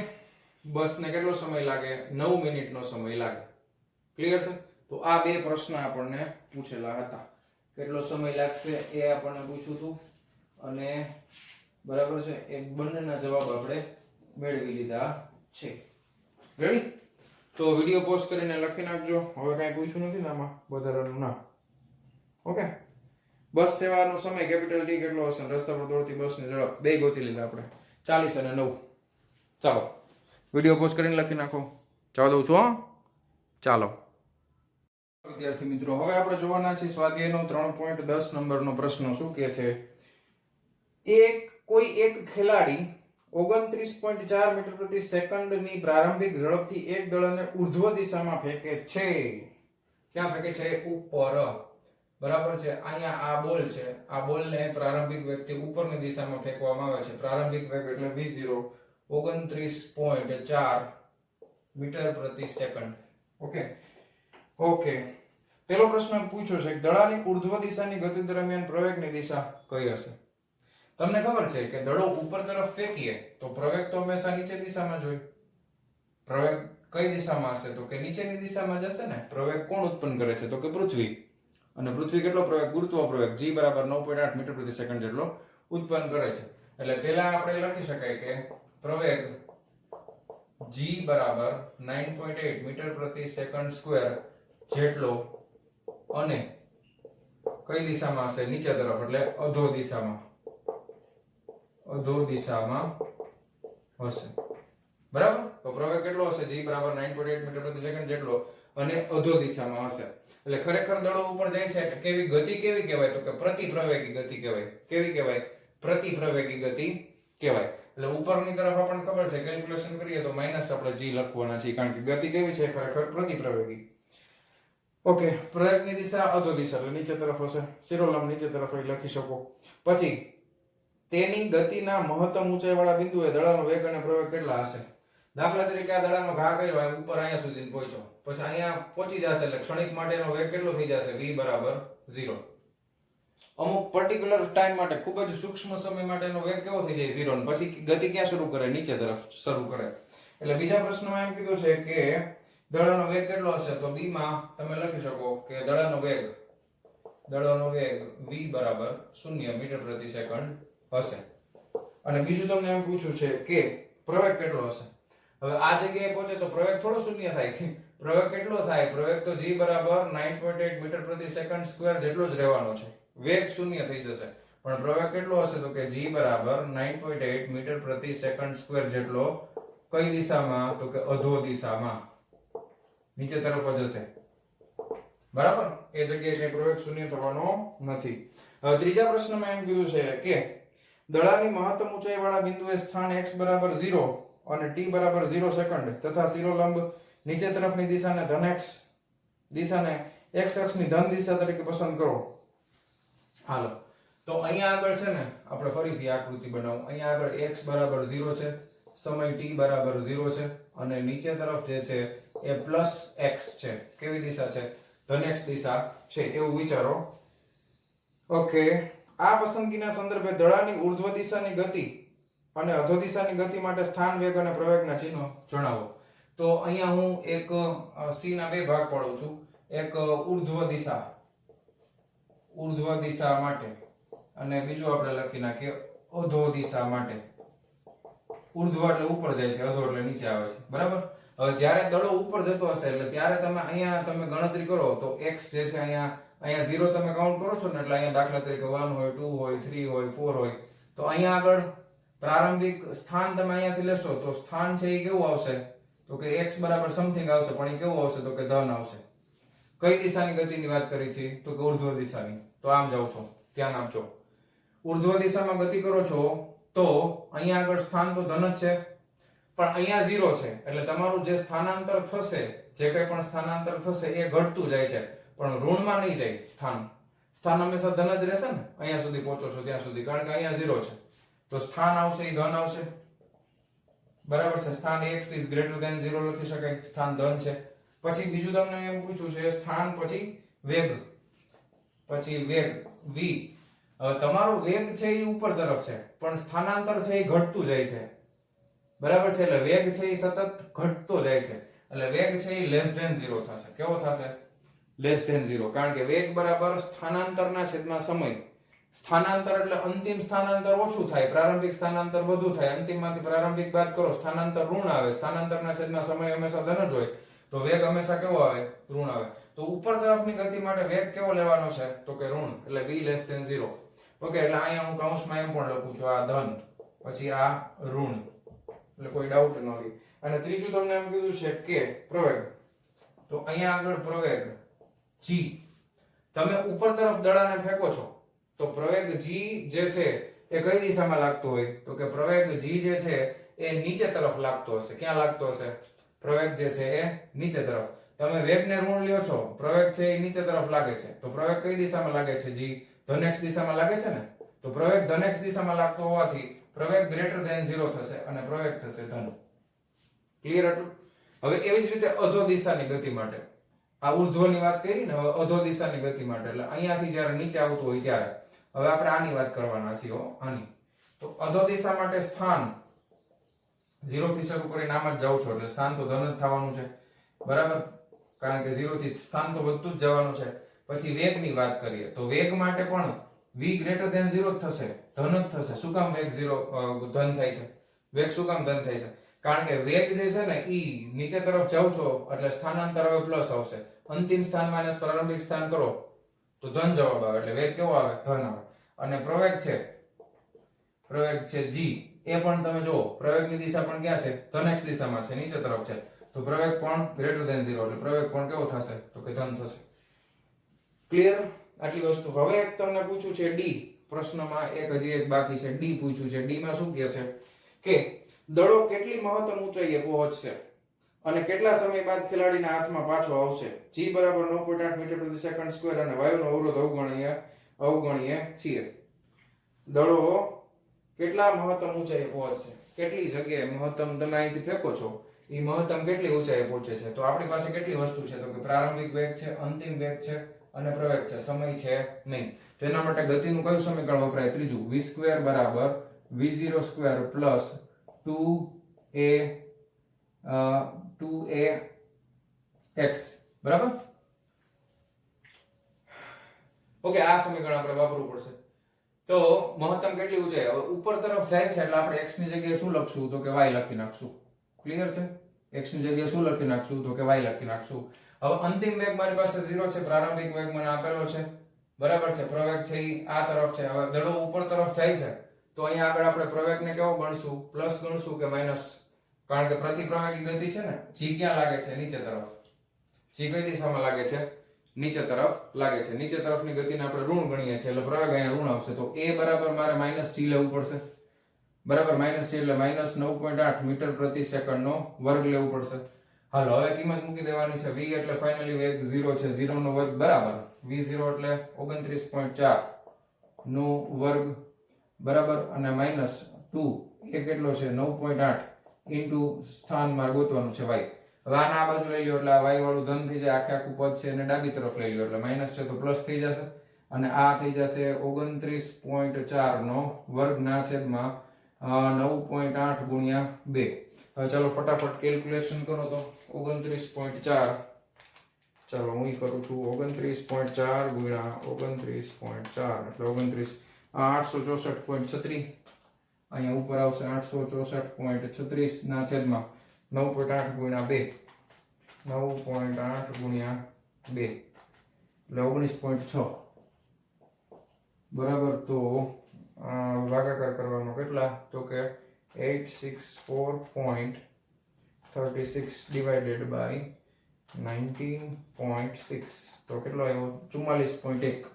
બસને કેટલો સમય લાગે? 9 મિનિટનો સમય લાગે. ક્લિયર છે? તો આ બે પ્રશ્ન આપણને પૂછેલા હતા કેટલો સમય લાગશે એ આપણને પૂછ્યું હતું અને બરાબર છે એ બંનેના જવાબ આપણે મેળવી લીધા છે. રેડી? તો વિડિયો પોઝ કરીને લખી નાખજો. હવે કાંઈ પૂછ્યું નથી ને આમાં વધારાનું ના. ઓકે. બસ સેવાનો સમય કેપિટલ ટી કેટલો હશે? રસ્તા પર દોડતી બસની ઝડપ બે ગોતી લીધા આપણે 40 અને 9. ચાલો વિડિયો પોઝ કરીને લખી નાખો. ચાલો દઉં છું. ચાલો વિદ્યાર્થી મિત્રો, હવે આપણે જોવાના છે સ્વાધ્યાયનો 3.10 નંબરનો પ્રશ્ન. શું કહે છે? કોઈ એક ખેલાડી 29.4 મીટર પ્રતિ સેકન્ડની પ્રારંભિક ઝડપથી એક દળને ઉર્ધ્વ દિશામાં ફેંકે છે. ક્યાં ફેંકે છે? ઉપર. બરાબર છે. અહીંયા આ બોલ છે. આ બોલને પ્રારંભિક વેગથી ઉપરની દિશામાં ફેંકવામાં આવે છે. પ્રારંભિક વેગ એટલે v0 29.4 મીટર પ્રતિ સેકન્ડ. ઓકે. પેલો પ્રશ્ન પૂછ્યો છે દડાની ઉર્ધ્વ દિશાની ગતિ દરમિયાન પ્રવેગની દિશા કઈ હશે? તમને ખબર છે કે દડો ઉપર તરફ ફેંકીએ તો પ્રવેગ તો હંમેશા નીચે દિશામાં જ હોય. પ્રવેગ કઈ દિશામાં હશે? તો કે નીચેની દિશામાં જ હશે ને. પ્રવેગ કોણ ઉત્પન્ન કરે છે? તો કે પૃથ્વી. અને પૃથ્વી કેટલો પ્રવેગ? ગુરુત્વ પ્રવેગ g બરાબર 9.8 મીટર પ્રતિ સેકન્ડ જેટલો ઉત્પન્ન કરે છે. એટલે પહેલા આપણે લખી શકાય કે પ્રવેગ g બરાબર 9.8 મીટર પ્રતિ સેકન્ડ સ્ક્વેર જેટલો અને કઈ દિશામાં હશે? નીચે તરફ એટલે અધો દિશામાં. અધો દિશામાં હશે. બરાબર? તો પ્રવેગ કેટલો હશે? g બરાબર 9.8 મીટર પ્રતિ સેકન્ડ જેટલો અને અધો દિશામાં હશે. એટલે ખરેખર દડો ઉપર જાય છે એટલે કેવી ગતિ કેવી કહેવાય? તો કે પ્રતિપ્રવેગી ગતિ કહેવાય. કેવી કહેવાય? પ્રતિપ્રવેગી ગતિ કહેવાય. એટલે ઉપરની તરફ આપણને ખબર છે કેલ્ક્યુલેશન કરીએ તો માઈનસ આપણે g લખવાના છે કારણ કે ગતિ કેવી છે? ખરેખર પ્રતિપ્રવેગી. ઓકે. પ્રવેગની દિશા અધો દિશા એટલે નીચે તરફ હશે. શિરોલંબ નીચે તરફ લખી શકો. પછી તેની ગતિના મહત્તમ ઊંચાઈવાળા બિંદુએ દડાનો વેગ અને પ્રવેગ કેટલા હશે? દાખલા તરીકે આ દડાનો ઘા કર્યો હોય ઉપર અહીંયા સુધી પહોંચ્યો, પછી અહીંયા પહોંચી જશે એટલે ક્ષણિક માટેનો વેગ કેટલો થઈ જશે? v બરાબર 0. અમુક પર્ટિક્યુલર ટાઈમ માટે ખૂબ જ સૂક્ષ્મ સમય માટેનો વેગ કેવો થઈ જાય? 0. અને પછી ગતિ ક્યાં શરૂ કરે? નીચે તરફ શરૂ કરે. એટલે બીજા પ્રશ્નમાં એમ કીધું છે કે દડાનો વેગ કેટલો હશે? તો b માં તમે લખી શકો કે દડાનો વેગ v બરાબર 0 મીટર પ્રતિ સેકન્ડ હશે. અને બીજું તમને એમ પૂછ્યું છે કે પ્રવેગ કેટલો હશે? હવે આ જગ્યાએ પહોંચે તો પ્રવેગ થોડો શૂન્ય થાય. પ્રવેગ કેટલો થાય? પ્રવેગ તો g બરાબર 9.8 મીટર પ્રતિ સેકન્ડ સ્ક્વેર જેટલો જ રહેવાનો છે. વેગ શૂન્ય થઈ જશે પણ પ્રવેગ કેટલો હશે? તો કે g બરાબર 9.8 મીટર પ્રતિ સેકન્ડ સ્ક્વેર જેટલો. કઈ દિશામાં? તો કે અધો દિશામાં. નીચે તરફ જ હશે. બરાબર? એ જગ્યાએ કઈ પ્રવેગ શૂન્ય થવાનો નથી. હવે ત્રીજા પ્રશ્નમાં એમ કીધું છે કે દડાની મહત્તમ ઊંચાઈવાળા બિંદુએ સ્થાન x બરાબર 0 અને t બરાબર 0 સેકન્ડ તથા શિરોલંબ નીચે તરફની દિશાને ધન x દિશાને x અક્ષની ધન દિશા તરીકે પસંદ કરો. હાલો તો અહીંયા આગળ છે ને આપણે ફરીથી આકૃતિ બનાવું. અહીંયા આગળ x બરાબર 0 છે, સમય t બરાબર 0 છે અને નીચે તરફ જે છે એ પ્લસ x છે. કેવી દિશા છે? ધન x દિશા છે એવું વિચારો. ઓકે. આ પસંદગીના સંદર્ભે દડાની ઉર્ધ્વ દિશાની ગતિ અને અધો દિશાની ગતિ માટે સ્થાન વેગ અને પ્રવેગના ચિહ્નો જણાવો. તો અહીંયા હું એક c ના બે ભાગ પાડું છું. એક ઉર્ધ્વ દિશા માટે અને બીજું આપણે લખી નાખીએ અધો દિશા માટે. ઉર્ધ્વ એટલે ઉપર જાય છે, અધો એટલે નીચે આવે છે. બરાબર? હવે જ્યારે દડો ઉપર જતો હશે એટલે ત્યારે તમે અહીંયા તમે ગણતરી કરો તો x જે છે અહીંયા 0 તમે કાઉન્ટ કરો છો ને એટલે અહીંયા દાખલા તરીકે 1 હોય 2 હોય 3 હોય 4 હોય તો અહીંયા આગળ પ્રારંભિક સ્થાન તમે અહીંયાથી લેશો તો સ્થાન છે એ કેવું આવશે? તો કે x બરાબર સમથિંગ આવશે પણ એ કેવું આવશે? તો કે ધન આવશે. કઈ દિશાની ગતિની વાત કરી છે? તો કે ઉર્ધ્વ દિશાની. તો આમ જાવ છો, ધ્યાન આપજો. ઉર્ધ્વ દિશામાં ગતિ કરો છો તો અહીંયા આગળ સ્થાન તો ધન જ છે પણ અહીંયા 0 છે એટલે તમારું જે સ્થાનાંતર થશે, જે કંઈ પણ સ્થાનાંતર થશે એ ઘટતું જાય છે પણ ઋણમાં નહીં જાય. સ્થાન હંમેશા ધન જ રહેશે ને અહીંયા સુધી પહોંચો છો ત્યાં સુધી, કારણ કે અહીંયા 0 છે તો સ્થાન આવશે એ ધન આવશે. બરાબર છે? સ્થાન x is greater than 0 લખી શકાય. સ્થાન ધન છે. પછી બીજું તમને એમ પૂછ્યું છે સ્થાન પછી વેગ v. હવે તમારો વેગ છે એ ઉપર તરફ છે પણ સ્થાનાંતર છે એ ઘટતું જાય છે. બરાબર છે? એટલે વેગ છે એ સતત ઘટતો જાય છે એટલે વેગ છે એ લેસ ધેન 0 થશે. કેવો થશે? લેસ ધેન 0, કારણ કે વેગ બરાબર સ્થાનાંતરના છેદમાં સમય. સ્થાનાંતર એટલે અંતિમ સ્થાનાંતર ઓછું થાય, પ્રારંભિક સ્થાનાંતર વધુ થાય, અંતિમમાંથી પ્રારંભિક બાદ કરો, સ્થાનાંતર ઋણ આવે, સ્થાનાંતરના છેદમાં સમય હંમેશા ધન જ હોય, તો વેગ હંમેશા કેવો આવે? ઋણ આવે. તો ઉપર તરફની ગતિ માટે વેગ કેવો લેવાનો છે? તો કે ઋણ, એટલે v લેસ ધેન 0. ઓકે, એટલે અહીંયા હું કૌંસમાં એમ પણ લખું છું, આ ધન પછી આ ઋણ, એટલે કોઈ ડાઉટ ન રહે. અને ત્રીજું તમને એમ કીધું છે કે પ્રવેગ, તો અહીંયા આગળ પ્રવેગ g, તમે ઉપર તરફ દડાને ફેંકો છો તો પ્રવેગ g જે છે એ કઈ દિશામાં લાગતો હોય? તો કે પ્રવેગ g જે છે એ નીચે તરફ લાગતો હશે. ક્યાં લાગતો હશે? પ્રવેગ જે છે એ નીચે તરફ. તમે વેગને ઋણ લ્યો છો, પ્રવેગ છે એ નીચે તરફ લાગે છે, તો પ્રવેગ કઈ દિશામાં લાગે છે? g ધન x દિશામાં લાગે છે ને, તો પ્રવેગ ધન x દિશામાં લાગતો હોવાથી પ્રવેગ ગ્રેટર ધેન 0 થશે અને પ્રવેગ થશે ધન. ક્લિયર હતું? હવે એવી જ રીતે અધો દિશાની ગતિ માટે, આ ઉર્ધ્વની વાત કરી ને, હવે અધો દિશાની ગતિ માટે, એટલે અહીંયાથી જ્યારે નીચે આવતું હોય ત્યારે, હવે આપણે આની વાત કરવાના છીએ, આની. તો અધો દિશા માટે સ્થાન 0 થી શરૂ કરીને આમ જ જાવ છો, એટલે સ્થાન તો ધન જ થવાનું છે, બરાબર? કારણ કે 0 થી સ્થાન તો વધતું જ જવાનું છે. પછી વેગની વાત કરીએ તો વેગ માટે પણ v ગ્રેટર ધેન 0 જ થશે, ધન જ થશે. શું કામ વેગ 0 ધન થાય છે? વેગ શું કામ ધન થાય છે? કારણ કે વેગ જે છે ને ઈ નીચે તરફ જાવ છો એટલે સ્થાનાંતર હવે પ્લસ આવશે, અંતિમ સ્થાન માઇનસ પ્રારંભિક સ્થાન કરો તો ધન જવાબ આવે, એટલે વેગ કેવો આવે? ધન આવે. અને પ્રવેગ છે g, એ પણ તમે જુઓ, પ્રવેગની દિશા પણ ક્યાં છે? ધન x દિશામાં છે, નીચે તરફ છે, તો પ્રવેગ પણ ગ્રેટર ધેન 0, એટલે પ્રવેગ પણ કેવો થશે? તો કે ધન થશે. ક્લિયર? આટલી વસ્તુ. હવે એક તમને પૂછ્યું છે d, પ્રશ્નમાં હજી એક બાકી છે, d પૂછ્યું છે. d માં શું કહે છે કે દડો કેટલી મહત્તમ ઊંચાઈએ પહોંચશે અને કેટલા સમય બાદ ખેલાડીના હાથમાં પાછો આવશે? g બરાબર 9.8 મીટર પ્રતિ સેકન્ડ સ્ક્વેર અને વાયુનો અવરોધ અવગણીએ છીએ. દડો કેટલા મહત્તમ ઊંચાઈએ પહોંચશે? કેટલી જગ્યાએ મહત્તમ તમે અહીંથી ફેંકો છો, એ મહત્તમ કેટલી ઊંચાઈએ પહોંચે છે? તો આપણી પાસે કેટલી વસ્તુ છે? તો કે પ્રારંભિક વેગ છે, અંતિમ વેગ છે અને પ્રવેગ છે, સમય છે નહીં. તો એના માટે ગતિનું કયું સમીકરણ વપરાય? ત્રીજું, v સ્ક્વેર બરાબર v0 સ્ક્વેર પ્લસ 2ax, બરાબર? ઓકે, આ સમીકરણ આપણે વાપરવું પડશે. તો મહત્તમ કેટલી ઊંચાઈ? હવે ઉપર તરફ જાય છે એટલે આપણે x ની જગ્યાએ શું લખશું? તો કે y લખી નાખશું. ક્લિયર છે? x ની જગ્યાએ શું લખી નાખશું? તો કે y લખી નાખશું. હવે અંતિમ વેગ મારી પાસે 0 છે, પ્રારંભિક વેગ મને આપેલો છે, બરાબર છે? પ્રવેગ છે ઈ આ તરફ છે. હવે દડો ઉપર તરફ જાય છે તો અહીંયા આગળ આપણે પ્રવેગને કેવો ગણશું? પ્લસ ગણશું કે માઈનસ? કારણ કે પ્રતિપ્રવેગી ગતિ છે ને, g ક્યાં લાગે છે? નીચે તરફ. g કઈ દિશામાં લાગે છે? નીચે તરફ લાગે છે. નીચે તરફની ગતિને આપણે ઋણ ગણીએ છીએ, એટલે પ્રવેગ અહીંયા ઋણ આવશે. તો a બરાબર મારે માઈનસ t લેવું પડશે, બરાબર? માઈનસ t એટલે માઈનસ 9.8 મીટર પ્રતિ સેકન્ડ નો વર્ગ લેવું પડશે. હાલો, હવે કિંમત મૂકી દેવાની છે. v એટલે ફાઇનલી વેગ 0 છે, 0 નો વર્ગ બરાબર v0 એટલે 29.4 નો વર્ગ, બરાબર? અને માઈનસ 2 એ કેટલો છે? 9.8 ઇન્ટુ સ્થાન મારે ગોતવાનું છે y. હવે આને આ બાજુ લઈ લ્યો એટલે આ y વાળું ધન થઈ જાય, આખે આખું પદ છે અને ડાબી તરફ લઈ લ્યો એટલે માઈનસ છે તો પ્લસ થઈ જશે, અને આ થઈ જશે 29.4 નો વર્ગ ના છેદમાં 9.8 ગુણ્યા 2. હવે ચાલો ફટાફટ કેલ્ક્યુલેશન કરો તો 29.4, ચાલો હું કરું છું, 29.4 ગુણ્યા 29.4 એટલે 864.36, અહીંયા ઉપર આવશે 864.36 ના છેદમાં 9.8 ગુણ્યા 2, 9.8 ગુણ્યા 2 એટલે 19.6, બરાબર? તો ભાગાકાર કરવાનો કેટલા? તો કે 864.36 ડિવાઇડેડ બાય 19.6, તો કેટલો આવ્યો? 44.1.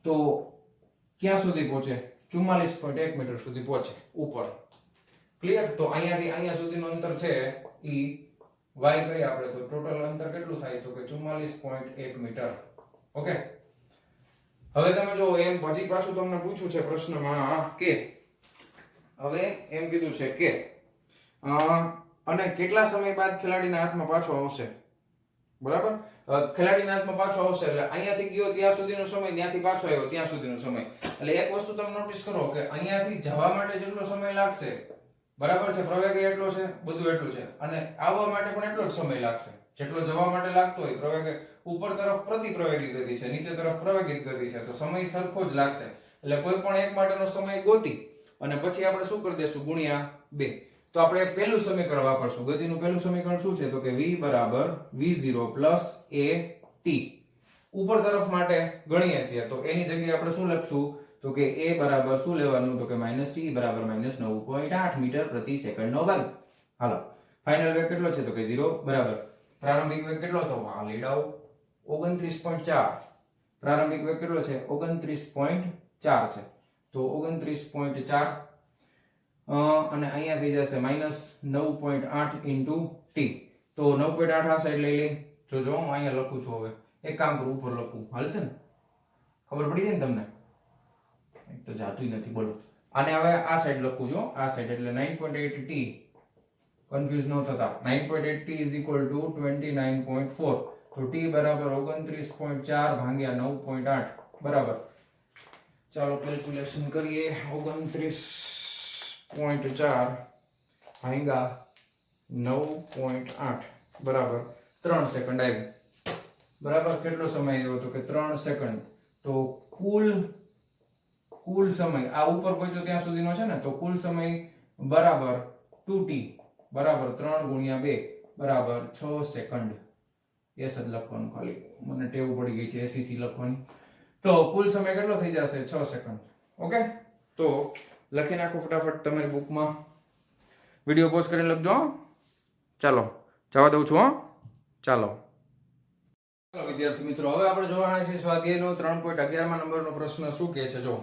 તો ક્યાં સુધી પહોંચે? 44.1 મીટર સુધી પહોંચે ઉપર. ક્લિયર? તો અહીંયાથી અહીંયા સુધીનું અંતર છે ઈ y કઈ આપણે, તો ટોટલ અંતર કેટલું થાય? તો કે 44.1 મીટર. ઓકે, હવે તમે જો એમ પછી પાછું તમને પૂછ્યું છે પ્રશ્નમાં કે હવે એમ કીધું છે કે અને કેટલા સમય બાદ ખેલાડીના હાથમાં પાછો આવશે, બરાબર? ખેલાડીના હાથમાં પાછો આવશે એટલે અહીંયાથી ગયો ત્યાં સુધીનો સમય, ત્યાંથી પાછો આવ્યો ત્યાં સુધીનો સમય. એટલે એક વસ્તુ તમે નોટિસ કરો કે અહીંયાથી જવા માટે જેટલો સમય લાગશે, બરાબર છે, પ્રવેગ એટલો છે, બધું એટલું છે, અને આવવા માટે પણ એટલો જ સમય લાગશે. જેટલો જવા માટે લાગતો હોય પ્રવેગ ઉપર તરફ પ્રતિપ્રવેગી ગતિ છે, નીચે તરફ પ્રવેગિત ગતિ છે, તો સમય સરખો જ લાગશે. એટલે કોઈ પણ એક માટેનો સમય ગોતી અને પછી આપણે શું કરી દેશું ગુણ્યા 2. તો આપણે એક પહેલું સમીકરણ વાપરશું. ગતિનું પહેલું સમીકરણ શું છે? તો કે v બરાબર v0 પ્લસ at. ઉપર તરફ માટે ગણીએ છીએ તો એની જગ્યાએ આપણે શું લખશું? તો કે a બરાબર શું લેવાનું? તો કે -t બરાબર -9.8 મીટર પ્રતિ સેકન્ડનો વર્ગ. હાલો, ફાઇનલ વેગ કેટલો છે? તો કે 0 બરાબર પ્રારંભિક વેગ કેટલો હતો? આ લીડાઓ 29.4. પ્રારંભિક વેગ કેટલો છે? 29.4 છે. તો 29.4 અને અહીંયા થઈ જશે -9.8 into t. તો 9.8 આ સાઈડ લઈ લઈ. જો હું અહીંયા લખું છું. હવે એક કામ કરું, ઉપર લખું, હાલશે ને? ખબર પડી જાય ને તમને? એક તો જાતું નથી, બોલો. આને હવે આ સાઈડ લખું છું, આ સાઈડ, એટલે 9.8 t. કન્ફ્યુઝ ન થતા. 9.8 t is equal to 29.4. તો t બરાબર 29.4 ભાગ્યા 9.8 બરાબર. ચાલો કેલ્ક્યુલેશન કરીએ. 29.4 ભાગ્યા 9.8 બરાબર 3 સેકન્ડ આવી. બરાબર કેટલો સમય આવ્યો? તો કે 3 સેકન્ડ. તો કુલ સમય આ ઉપર પહોંચ્યો ત્યાં સુધીનો છે ને, તો કુલ સમય બરાબર 2t બરાબર 3 ગુણ્યા 2 બરાબર 6 સેકન્ડ. એસ જ લખવાનું, ખાલી મને ટેવ પડી ગઈ છે એસીસી લખવાની. તો કુલ સમય કેટલો થઈ જશે? 6 સેકન્ડ. ઓકે, તો લખી નાખો ફટાફટ તમારી બુકમાં. વિડિયો પોઝ કરીને લખજો. ચાલો જવા દઉં છું. ચાલો વિદ્યાર્થી મિત્રો, હવે આપણે જોવાના છે સ્વાધ્યાયનો 3.11માં નંબરનો પ્રશ્ન. શું કહે છે? જો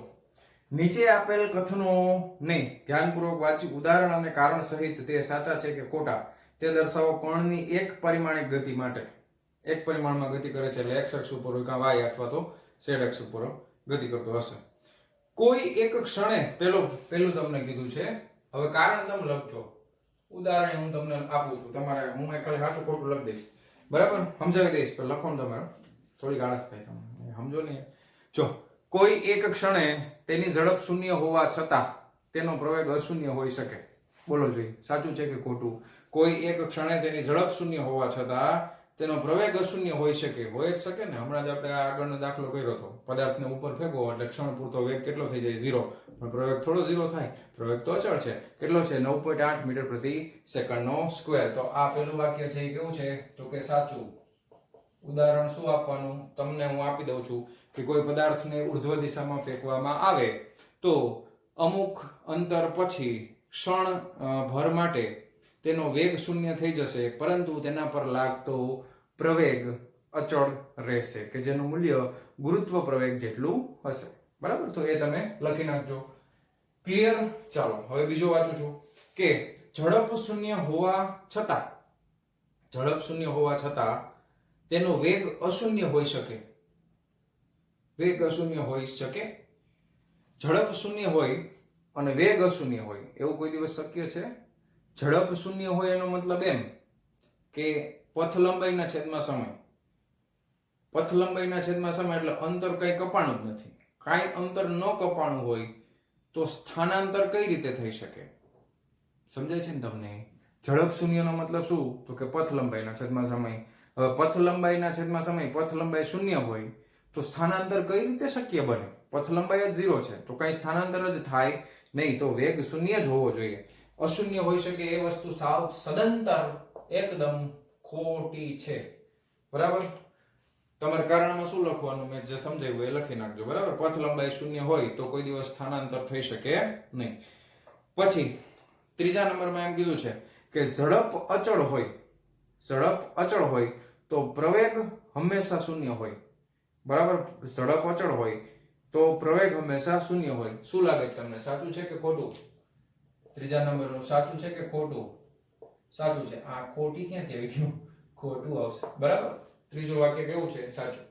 નીચે આપેલ કથનોને ધ્યાનપૂર્વક વાંચી ઉદાહરણ અને કારણ સહિત તે સાચા છે કે ખોટા તે દર્શાવો. કણની એક પરિમાણિક ગતિ માટે, એક પરિમાણમાં ગતિ કરે છે એટલે x અક્ષ ઉપર હોય કાં y અથવા તો z અક્ષ ઉપર ગતિ કરતો હશે. કોઈ એક ક્ષણે પેલું તમને કીધું છે. હવે કારણ તમે લખજો, ઉદાહરણ હું તમને આપું છું. તમારે હું ખાલી સાચું ખોટું લખી દઈશ, બરાબર? સમજાવી દઈશ, પણ લખો ને તમારે થોડી આળસ થાય, તમે સમજો નહીં. જો કોઈ એક ક્ષણે તેની ઝડપ શૂન્ય હોવા છતાં તેનો પ્રવેગ અશૂન્ય હોઈ શકે. બોલો જોઈએ, સાચું છે કે ખોટું? કોઈ એક ક્ષણે તેની ઝડપ શૂન્ય હોવા છતાં તેનો પ્રવેગ અશૂન્ય હોઈ શકે. હોય જ શકે ને. હમણાં જ આપણે આગળનો દાખલો કર્યો હતો. પદાર્થને ઉપર ફેંકો એટલે ક્ષણ પૂરતો વેગ કેટલો થઈ જાય? 0. પણ પ્રવેગ થોડો 0 થાય. પ્રવેગ તો અચળ છે. કેટલો છે? 9.8 મીટર પ્રતિ સેકન્ડનો સ્ક્વેર. તો આ પેલું વાક્ય છે એ કેવું છે? તો કે સાચું. ઉદાહરણ શું આપવાનું તમને હું આપી દઉં છું કે કોઈ પદાર્થને ઉર્ધ્વ દિશામાં ફેંકવામાં આવે તો અમુક અંતર પછી ક્ષણ ભર માટે તેનો વેગ શૂન્ય થઈ જશે, પરંતુ તેના પર લાગતો પ્રવેગ અચળ રહેશે, કે જેનું મૂલ્ય ગુરુત્વ પ્રવેગ જેટલું હશે. બરાબર? તો એ તમે લખી નાખજો. ક્લિયર? ચાલો હવે બીજો વાંચું છું કે ઝડપ શૂન્ય હોવા છતાં તેનો વેગ અશૂન્ય હોઈ શકે. વેગ અશૂન્ય હોઈ શકે. ઝડપ શૂન્ય હોય અને વેગ અશૂન્ય હોય એવું કોઈ દિવસ શક્ય છે? ઝડપ શૂન્ય હોય એનો મતલબ એમ કે પથ લંબાઈના છેદમાં સમય. પથ લંબાઈના છેદમાં સમય એટલે અંતર કઈ કપાણું જ નથી. કાંઈ અંતર ન કપાણું હોય તો સ્થાનાંતર કઈ રીતે થઈ શકે? સમજાય છે ને તમને? ઝડપ શૂન્યનો મતલબ શું? તો કે પથ લંબાઈના છેદમાં સમય. હવે પથ લંબાઈના છેદમાં સમય, પથ લંબાઈ શૂન્ય હોય તો સ્થાનાંતર કઈ રીતે શક્ય બને? પથ લંબાઈ જ 0 છે તો કઈ સ્થાનાંતર જ થાય નહીં. તો વેગ શૂન્ય જ હોવો જોઈએ. અશૂન્ય હોઈ શકે એ વસ્તુ સાવ સદંતર એકદમ ખોટી છે. બરાબર? તમારે કારણમાં શું લખવાનું મેં જે સમજાવ્યું એ લખી નાખજો. બરાબર? પથ લંબાઈ શૂન્ય હોય તો કોઈ દિવસ સ્થાનાંતર થઈ શકે નહીં. પછી ત્રીજા નંબરમાં એમ કીધું છે કે ઝડપ અચળ હોય તો પ્રવેગ હંમેશા શૂન્ય હોય. બરાબર? ઝડપ અચળ હોય તો પ્રવેગ હંમેશા શૂન્ય હોય. શું લાગે તમને? સાચું છે કે ખોટું? ત્રીજા નંબરનું સાચું છે કે ખોટું? સાચું છે. આ ખોટી ક્યાંથી આવી ગયું? ખોટું આવશે. બરાબર? ત્રીજું વાક્ય કેવું છે? સાચું.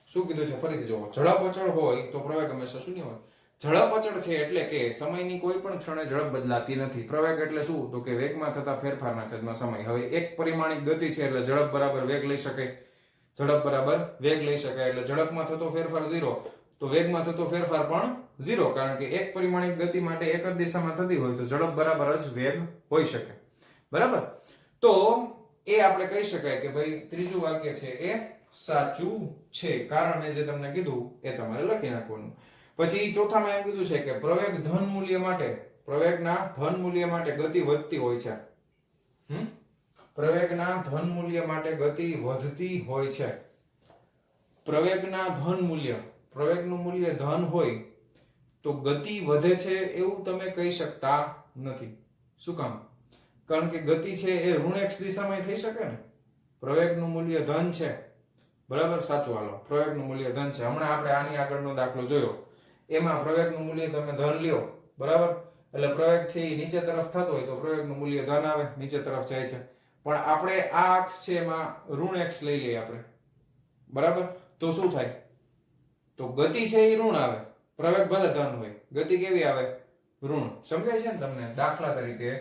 શું કીધું છે? ફરીથી જોવો. ઝડપ અચળ હોય તો પ્રવેગ હંમેશા શૂન્ય હોય. ઝડપ અચળ છે એટલે કે સમયની કોઈ પણ ક્ષણે ઝડપ બદલાતી નથી. પ્રવેગ એટલે શું? તો કે વેગમાં થતા ફેરફારના છેદમાં સમય. હવે એક પરિમાણિક ગતિ છે એટલે ઝડપ બરાબર વેગ લઈ શકાય. ઝડપ બરાબર વેગ લઈ શકાય એટલે ઝડપમાં થતો ફેરફાર 0 તો વેગમાં થતો ફેરફાર પણ 0, કારણ કે એક પરિમાણિક ગતિ માટે એક જ દિશામાં થતી હોય તો ઝડપ બરાબર જ વેગ હોઈ શકે. બરાબર? તો એ આપણે કહી શકાય કે ભાઈ ત્રીજું વાક્ય છે એ સાચું છે, કારણ મેં જે તમને કીધું એ તમારે લખી નાખવાનું. પછી ચોથામાં એમ કીધું છે કે પ્રવેગ ધન મૂલ્ય માટે, પ્રવેગના ધન મૂલ્ય માટે ગતિ વધતી હોય છે. પ્રવેગના ધન મૂલ્ય માટે ગતિ વધતી હોય છે. પ્રવેગના ધન મૂલ્ય, પ્રવેગનું મૂલ્ય ધન હોય તો ગતિ વધે છે એવું તમે કહી શકતા નથી. શું કામ? કારણ કે ગતિ છે એ ઋણ x દિશામાં થઈ શકે ને. પ્રવેગનું મૂલ્ય ધન છે, બરાબર, સાચું. હાલો, પ્રવેગનું મૂલ્ય ધન છે. હમણાં આપણે આની આગળનો દાખલો જોયો, એમાં પ્રવેગનું મૂલ્ય તમે ધન લ્યો, બરાબર, એટલે પ્રવેગ છે એ નીચે તરફ થતો હોય તો પ્રવેગનું મૂલ્ય ધન આવે, નીચે તરફ જાય છે. પણ આપણે આ અક્ષ છે એમાં ઋણ x લઈ લઈએ આપણે, બરાબર, તો શું થાય? તો ગતિ છે એ ઋણ આવે, પ્રવેગ ભલે ધન હોય, ગતિ કેવી આવે? ઋણ. સમજાય છે ને તમને? દાખલા તરીકે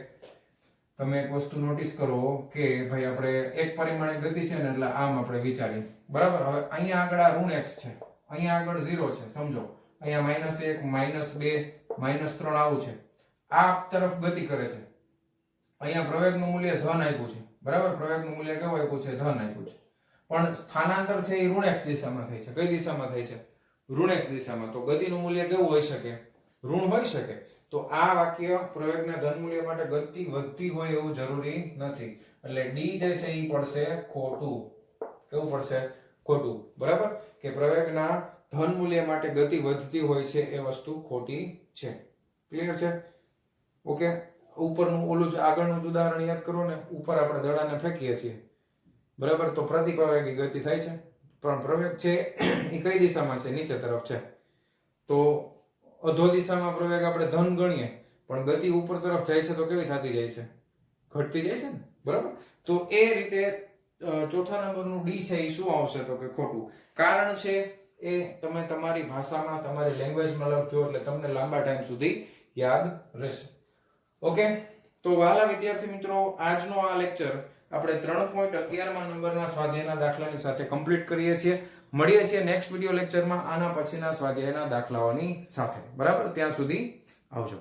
તમે એક વસ્તુ નોટિસ કરો કે ભાઈ આપણે એક પરિમાણે ગતિ છે ને એટલે આમ આપણે વિચારીએ, બરાબર. હવે અહીંયા આગળ આ ઋણ x છે, અહીંયા આગળ 0 છે, સમજો. અહીંયા -1 -2 -3 આવું છે. આ તરફ ગતિ કરે છે. અહીંયા પ્રવેગનું મૂલ્ય ધન આપ્યું છે, બરાબર. પ્રવેગનું મૂલ્ય કેવું આપ્યું છે? ધન આપ્યું છે. પણ સ્થાનાંતર છે એ ઋણ x દિશામાં થાય છે. કઈ દિશામાં થાય છે? ઋણ x દિશામાં. તો ગતિનું મૂલ્ય કેવું હોઈ શકે? ઋણ હોઈ શકે. તો આ વાક્ય પ્રવેગના ધન મૂલ્ય માટે ગતિ વધતી હોય એવું જરૂરી નથી. એટલે ડી જે છે એ પડશે ખોટું. કેવું પડશે? ખોટું, બરાબર. કે પ્રવેગના ધન મૂલ્ય માટે ગતિ વધતી હોય છે એ વસ્તુ ખોટી છે. ક્લિયર છે? ઓકે. ઉપરનું ઓલું આગળનું ઉદાહરણ યાદ કરો ને. ઉપર આપણે દડાને ફેંકીએ છીએ, બરાબર, તો પ્રતિપ્રવેગી ગતિ થાય છે. પણ પ્રવેગ છે એ કઈ દિશામાં છે? નીચે તરફ છે. તો અધો દિશામાં પ્રવેગ આપણે ધન ગણીએ, પણ ગતિ ઉપર તરફ જાય છે તો કેવી થતી જાય છે? ઘટતી જાય છે ને, બરાબર. તો એ રીતે ચોથા નંબરનું ડી છે એ શું આવશે? તો કે ખોટું. કારણ છે એ તમે તમારી ભાષામાં, તમારી લેંગ્વેજમાં લખજો એટલે તમને લાંબા ટાઈમ સુધી યાદ રહેશે. ઓકે. તો વહાલા વિદ્યાર્થી મિત્રો, આજનો આ લેક્ચર આપણે 3.11માં નંબરના સ્વાધ્યાયના દાખલાની સાથે કમ્પ્લીટ કરીએ છીએ. મળીએ છીએ નેક્સ્ટ વિડિયો લેક્ચરમાં આના પછીના સ્વાધ્યાયના દાખલાઓની સાથે, બરાબર. ત્યાં સુધી આવજો.